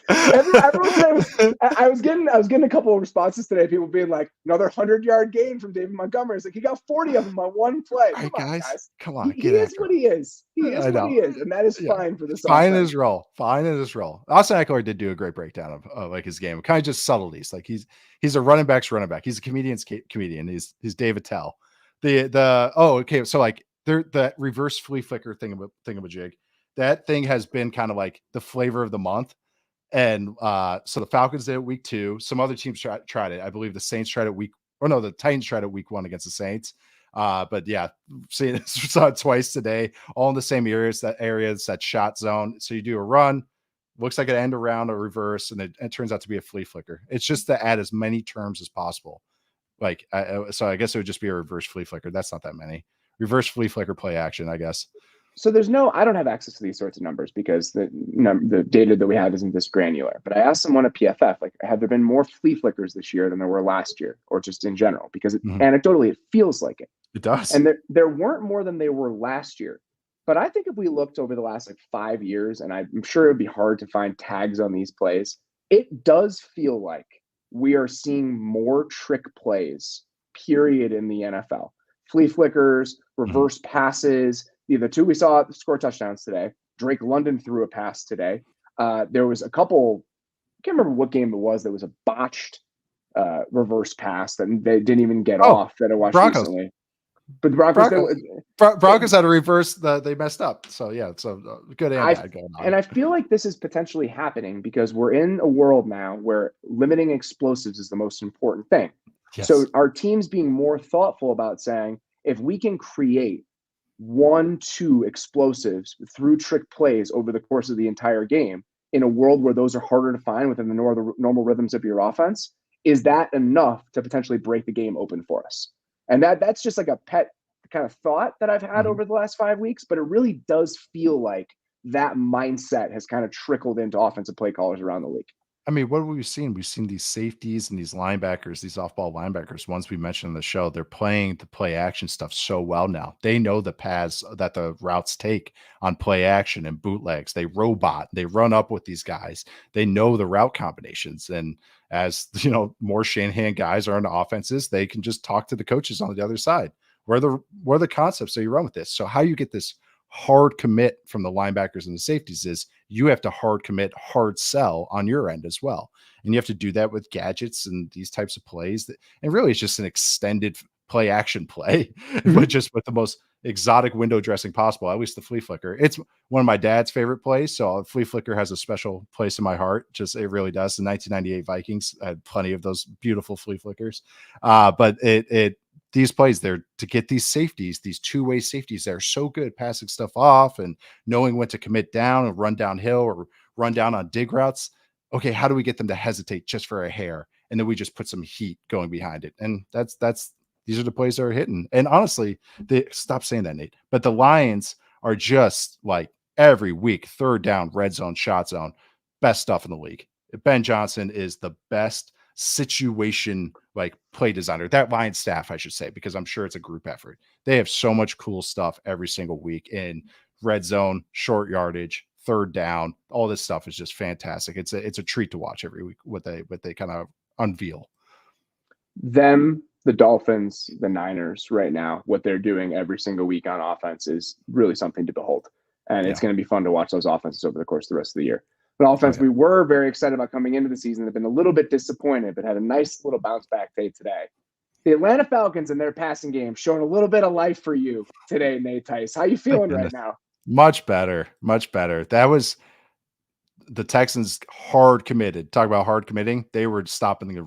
Everyone said I was getting a couple of responses today. People being like, another 100-yard gain from David Montgomery. It's like he got 40 of them on one play. Come on, guys. Come on. He is what he is. He is what he is, and that is fine for this. Fine in his role. Fine in his role. Austin Eckler did do a great breakdown of like his game. Kind of just subtleties. Like he's a running back's running back. He's a comedian's comedian. He's David Tell. Okay. So like the reverse flea flicker thingamajig. That thing has been kind of like the flavor of the month. And so the Falcons did it week 2. Some other teams tried it. I believe the Saints tried it the Titans tried it week 1 against the Saints. But yeah, saw it twice today, all in the same areas, that shot zone. So you do a run, looks like an end around, a reverse, and it turns out to be a flea flicker. It's just to add as many terms as possible. Like, so I guess it would just be a reverse flea flicker. That's not that many. Reverse flea flicker play action, I guess. So I don't have access to these sorts of numbers because the data that we have isn't this granular. But I asked someone at PFF, like, have there been more flea flickers this year than there were last year, or just in general? Because anecdotally, it feels like it. It does. And there weren't more than they were last year. But I think if we looked over the last 5 years, and I'm sure it would be hard to find tags on these plays, it does feel like we are seeing more trick plays, period, in the NFL. Flea flickers, reverse passes. The 2 we saw score touchdowns today. Drake London threw a pass today. There was a couple, I can't remember what game it was, that was a botched reverse pass that they didn't even get off that I watched recently. But the Broncos had a reverse that they messed up. So yeah, it's a good and bad going on. And I feel like this is potentially happening because we're in a world now where limiting explosives is the most important thing. Yes. So our teams being more thoughtful about saying, if we can create 1-2 explosives through trick plays over the course of the entire game in a world where those are harder to find within the normal rhythms of your offense, is that enough to potentially break the game open for us? And that's just like a pet kind of thought that I've had over the last 5 weeks, but it really does feel like that mindset has kind of trickled into offensive play callers around the league. I mean, what have we seen? We've seen these safeties and these linebackers, these off-ball linebackers, ones we mentioned in the show, they're playing the play action stuff so well now. They know the paths that the routes take on play action and bootlegs. They run up with these guys. They know the route combinations. And as more Shanahan guys are in the offenses, they can just talk to the coaches on the other side. What are the concepts that you run with this? So how you get this hard commit from the linebackers and the safeties is you have to hard commit, hard sell on your end as well. And you have to do that with gadgets and these types of plays and really it's just an extended play action play, but just with the most exotic window dressing possible, at least the flea flicker. It's one of my dad's favorite plays. So flea flicker has a special place in my heart. It really does. The 1998 Vikings had plenty of those beautiful flea flickers. But these plays there to get these safeties, these two-way safeties that are so good passing stuff off and knowing when to commit down and run downhill or run down on dig routes. Okay, how do we get them to hesitate just for a hair? And then we just put some heat going behind it. And these are the plays that are hitting. And honestly, stop saying that, Nate. But the Lions are just like every week, third down, red zone, shot zone, best stuff in the league. Ben Johnson is the best situation like play designer, that Lions staff, I should say, because I'm sure it's a group effort. They have so much cool stuff every single week in red zone, short yardage, third down. All this stuff is just fantastic. It's a treat to watch every week what they kind of unveil. The Dolphins, the Niners right now, what they're doing every single week on offense is really something to behold. And it's going to be fun to watch those offenses over the course of the rest of the year. But offense, we were very excited about coming into the season. They've been a little bit disappointed, but had a nice little bounce back day today. The Atlanta Falcons and their passing game showing a little bit of life for you today, Nate Tice. How you feeling right now? Much better. That was the Texans hard committed. Talk about hard committing. They were stopping the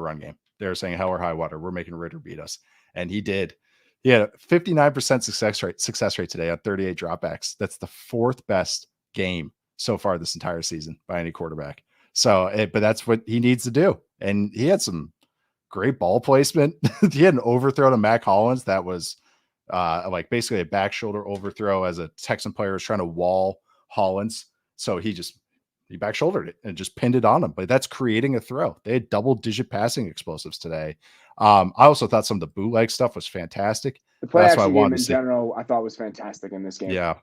run game. They were saying hell or high water. We're making Ritter beat us. And he did. He had a 59% success rate today on 38 dropbacks. That's the fourth best game so far this entire season by any quarterback. So, but that's what he needs to do. And he had some great ball placement. He had an overthrow to Mac Hollins that was like basically a back shoulder overthrow as a Texan player was trying to wall Hollins. So he back shouldered it and just pinned it on him. But that's creating a throw. They had double-digit passing explosives today. I also thought some of the bootleg stuff was fantastic. The play action game in general, I thought was fantastic in this game. Yeah.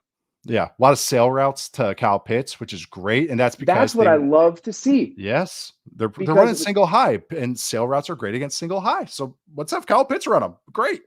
Yeah. A lot of sail routes to Kyle Pitts, which is great. And that's because that's what I love to see. Yes. They're running single high, and sail routes are great against single high. So let's have Kyle Pitts run them. Great.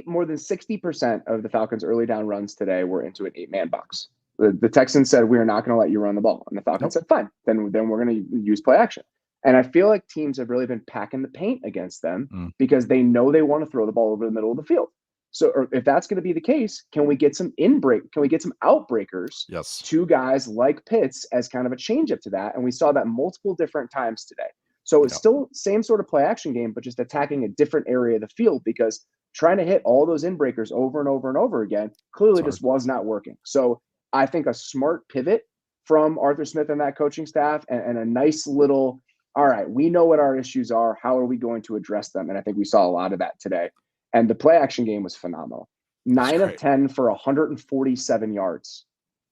More than 60% of the Falcons' early down runs today were into an 8-man box. The Texans said, we are not going to let you run the ball. And the Falcons said, fine, then we're going to use play action. And I feel like teams have really been packing the paint against them because they know they want to throw the ball over the middle of the field. So if that's going to be the case, can we get some outbreakers to guys like Pitts as kind of a changeup to that? And we saw that multiple different times today. So it's still same sort of play action game, but just attacking a different area of the field, because trying to hit all those inbreakers over and over and over again clearly just was not working. So I think a smart pivot from Arthur Smith and that coaching staff, and a nice little, all right, we know what our issues are. How are we going to address them? And I think we saw a lot of that today. And the play action game was phenomenal. 9 of 10 for 147 yards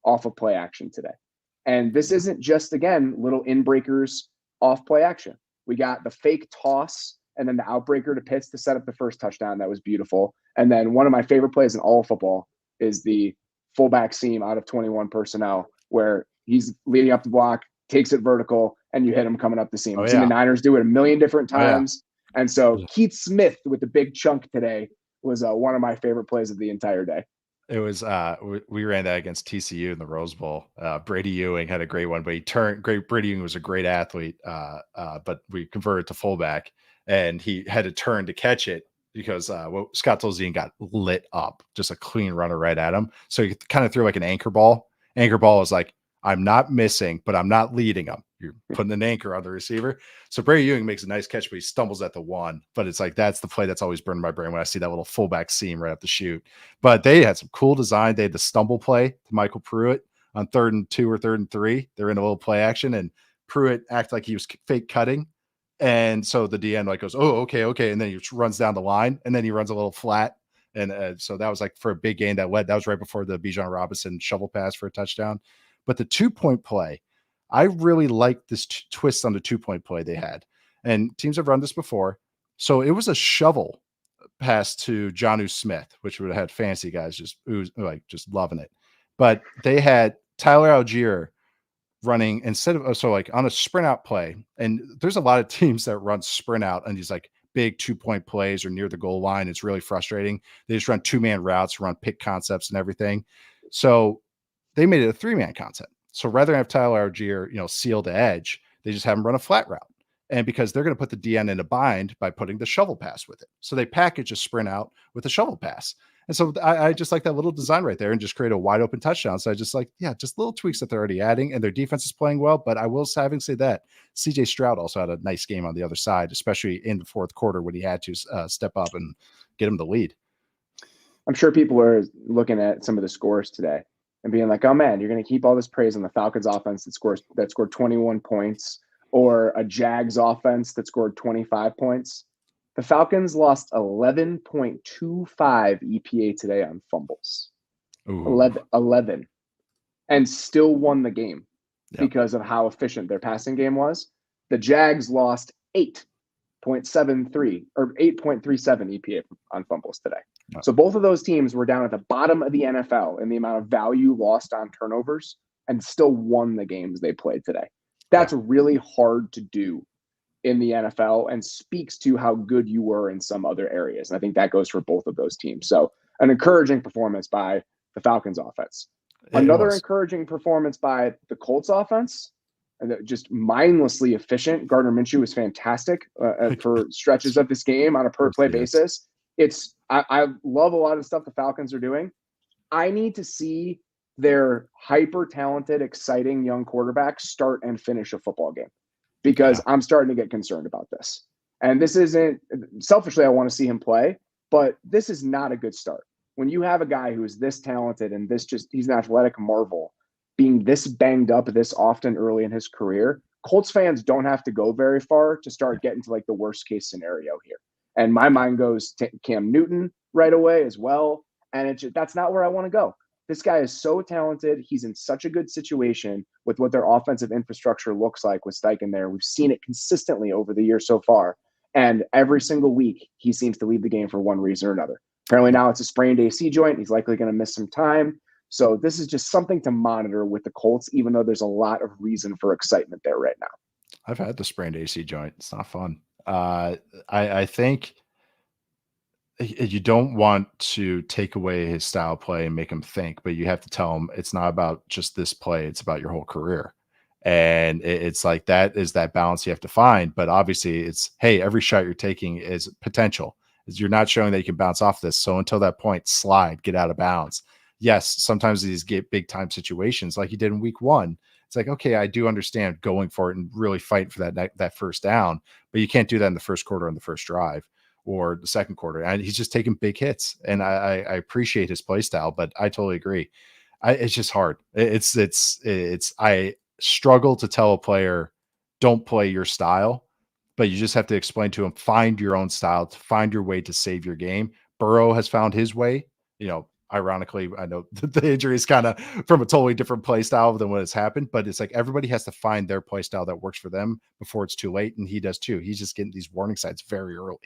off of play action today. And this isn't just, again, little inbreakers off play action. We got the fake toss and then the outbreaker to Pitts to set up the first touchdown. That was beautiful. And then one of my favorite plays in all of football is the fullback seam out of 21 personnel, where he's leading up the block, takes it vertical, and you hit him coming up the seam. I've seen the Niners do it a million different times. And so Keith Smith with the big chunk today was one of my favorite plays of the entire day. It was we ran that against TCU in the Rose Bowl. Brady Ewing had a great one, but Brady Ewing was a great athlete, but we converted to fullback, and he had to turn to catch it because Scott Tolzien got lit up, just a clean runner right at him. So he kind of threw like an anchor ball. Anchor ball is like, I'm not missing, but I'm not leading him. You're putting an anchor on the receiver. So Brady Ewing makes a nice catch, but he stumbles at the one. But it's like, that's the play that's always burned my brain when I see that little fullback seam right up the shoot. But they had some cool design. They had the stumble play to Michael Pruitt on 3rd and 2 or 3rd and 3. They're in a little play action, and Pruitt acted like he was fake cutting. And so the DN like goes, oh, okay. And then he runs down the line, and then he runs a little flat. And so that was like for a big gain that was right before the Bijan Robinson shovel pass for a touchdown. But the 2-point play, I really like this twist on the 2-point play they had. And teams have run this before. So it was a shovel pass to Jonnu Smith, which would have had fancy guys just loving it. But they had Tyler Algier running instead of, so like on a sprint out play. And there's a lot of teams that run sprint out on these like big 2-point plays or near the goal line. It's really frustrating. They just run 2-man routes, run pick concepts and everything. So they made it a 3-man concept. So rather than have Tyler Algier, seal the edge, they just have him run a flat route. And because they're going to put the DN in a bind by putting the shovel pass with it. So they package a sprint out with a shovel pass. And so I just like that little design right there and just create a wide open touchdown. So I just like, just little tweaks that they're already adding, and their defense is playing well. But I will, having said that, CJ Stroud also had a nice game on the other side, especially in the fourth quarter when he had to step up and get him the lead. I'm sure people are looking at some of the scores today and being like, oh man, you're going to keep all this praise on the Falcons offense that scored 21 points, or a Jags offense that scored 25 points. The Falcons lost 11.25 EPA today on fumbles. 11, and still won the game because of how efficient their passing game was. The Jags lost 8.73 or 8.37 EPA on fumbles today. Wow. So both of those teams were down at the bottom of the NFL in the amount of value lost on turnovers, and still won the games they played today. That's really hard to do in the NFL, and speaks to how good you were in some other areas. And I think that goes for both of those teams. So an encouraging performance by the Falcons offense. Another encouraging performance by the Colts offense, and just mindlessly efficient. Gardner Minshew was fantastic for stretches of this game on a per play basis. I love a lot of the stuff the Falcons are doing. I need to see their hyper talented, exciting young quarterbacks start and finish a football game, because I'm starting to get concerned about this. And this isn't, selfishly, I want to see him play, but this is not a good start. When you have a guy who is this talented and he's an athletic marvel, being this banged up this often early in his career, Colts fans don't have to go very far to start getting to like the worst case scenario here. And my mind goes to Cam Newton right away as well. And that's not where I want to go. This guy is so talented. He's in such a good situation with what their offensive infrastructure looks like with Steichen there. We've seen it consistently over the year so far. And every single week, he seems to leave the game for one reason or another. Apparently now it's a sprained AC joint. He's likely going to miss some time. So this is just something to monitor with the Colts, even though there's a lot of reason for excitement there right now. I've had the sprained AC joint. It's not fun. I think you don't want to take away his style of play and make him think, but you have to tell him it's not about just this play. It's about your whole career. And it's like that is that balance you have to find. But obviously it's, hey, every shot you're taking is potential. You're not showing that you can bounce off this. So until that point, slide, get out of bounds. Yes, sometimes these get big time situations like you did in week 1. It's like, okay, I do understand going for it and really fighting for that first down, but you can't do that in the first quarter on the first drive or the second quarter. And he's just taking big hits. And I appreciate his play style, but I totally agree. It's just hard. I struggle to tell a player, don't play your style, but you just have to explain to him, find your own style, to find your way to save your game. Burrow has found his way. Ironically, I know the injury is kind of from a totally different play style than what has happened, but it's like everybody has to find their play style that works for them before it's too late. And he does too. He's just getting these warning signs very early.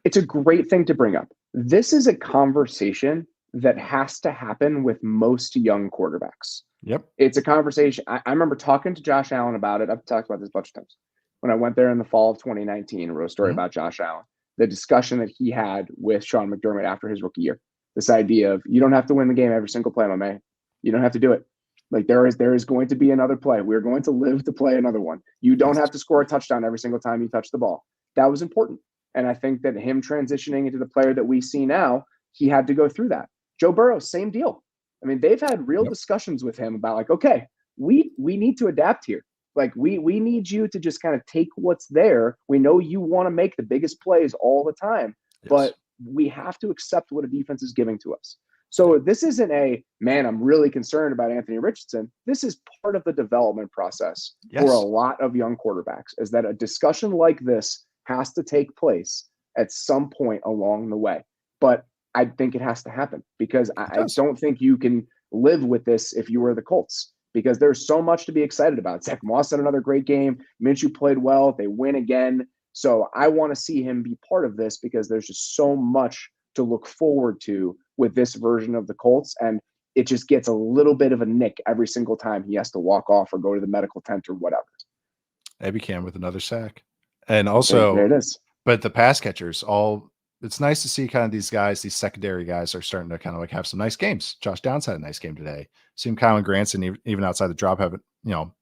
It's a great thing to bring up. This is a conversation that has to happen with most young quarterbacks. Yep. It's a conversation. I remember talking to Josh Allen about it. I've talked about this a bunch of times. When I went there in the fall of 2019, wrote a story about Josh Allen, the discussion that he had with Sean McDermott after his rookie year. This idea of you don't have to win the game every single play, my man. You don't have to do it. Like there is going to be another play. We're going to live to play another one. You don't have to score a touchdown every single time you touch the ball. That was important. And I think that him transitioning into the player that we see now, he had to go through that. Joe Burrow, same deal. I mean, they've had real discussions with him about like, okay, we need to adapt here. Like we need you to just kind of take what's there. We know you want to make the biggest plays all the time, but we have to accept what a defense is giving to us. So this isn't I'm really concerned about Anthony Richardson. This is part of the development process for a lot of young quarterbacks, is that a discussion like this has to take place at some point along the way. But I think it has to happen because I don't think you can live with this if you were the Colts, because there's so much to be excited about. Zach Moss had another great game. Minshew played well. They win again. So I want to see him be part of this because there's just so much to look forward to with this version of the Colts. And it just gets a little bit of a nick every single time he has to walk off or go to the medical tent or whatever. Abby Cam with another sack. And also, there it is. But the pass catchers, it's nice to see kind of these guys, these secondary guys are starting to kind of like have some nice games. Josh Downs had a nice game today. See him, Kylan Granson, even outside the drop, have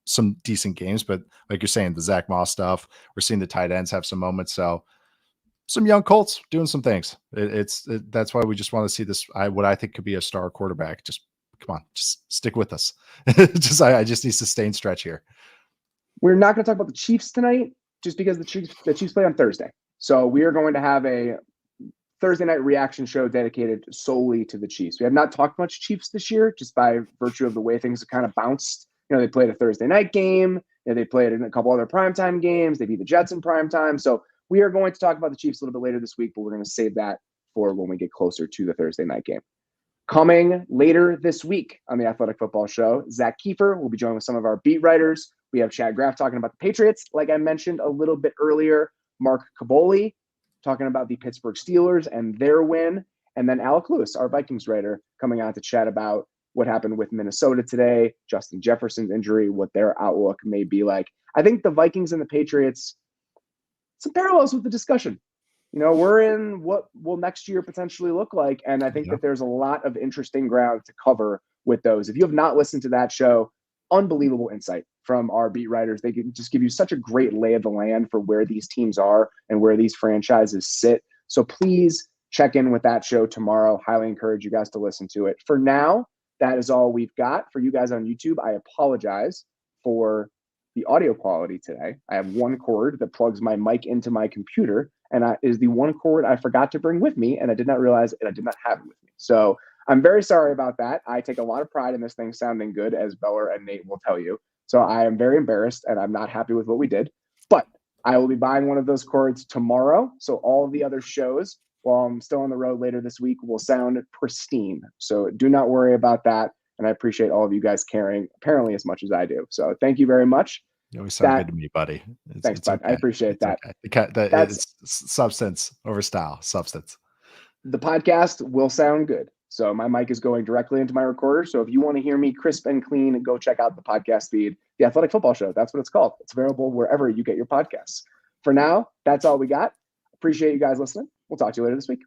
some decent games. But like you're saying, the Zach Moss stuff, we're seeing the tight ends have some moments. So some young Colts doing some things. That's why we just want to see this. What I think could be a star quarterback. Just come on, just stick with us. I just need sustained stretch here. We're not going to talk about the Chiefs tonight, just because the Chiefs play on Thursday. So we are going to have a Thursday night reaction show dedicated solely to the Chiefs. We have not talked much Chiefs this year, just by virtue of the way things have kind of bounced. They played a Thursday night game. They played in a couple other primetime games. They beat the Jets in primetime. So we are going to talk about the Chiefs a little bit later this week, but we're going to save that for when we get closer to the Thursday night game. Coming later this week on the Athletic Football Show, Zach Kiefer will be joined with some of our beat writers. We have Chad Graff talking about the Patriots, like I mentioned a little bit earlier. Mark Caboli talking about the Pittsburgh Steelers and their win. And then Alec Lewis, our Vikings writer, coming out to chat about what happened with Minnesota today, Justin Jefferson's injury, what their outlook may be like. I think the Vikings and the Patriots, some parallels with the discussion. We're in what will next year potentially look like. And I think that there's a lot of interesting ground to cover with those. If you have not listened to that show, unbelievable insight from our beat writers. They can just give you such a great lay of the land for where these teams are and where these franchises sit. So please check in with that show tomorrow. Highly encourage you guys to listen to it. For now, that is all we've got for you guys on YouTube. I apologize for the audio quality today. I have one cord that plugs my mic into my computer, and is the one cord I forgot to bring with me, and I did not realize I did not have it with me. So I'm very sorry about that. I take a lot of pride in this thing sounding good, as Beller and Nate will tell you. So I am very embarrassed and I'm not happy with what we did. But I will be buying one of those cords tomorrow. So all of the other shows, while I'm still on the road later this week, will sound pristine. So do not worry about that. And I appreciate all of you guys caring apparently as much as I do. So thank you very much. You always sound good to me, buddy. Thanks, bud. Okay. I appreciate that. Okay. It's substance over style. Substance. The podcast will sound good. So my mic is going directly into my recorder. So if you want to hear me crisp and clean, go check out the podcast feed, The Athletic Football Show. That's what it's called. It's available wherever you get your podcasts. For now, that's all we got. Appreciate you guys listening. We'll talk to you later this week.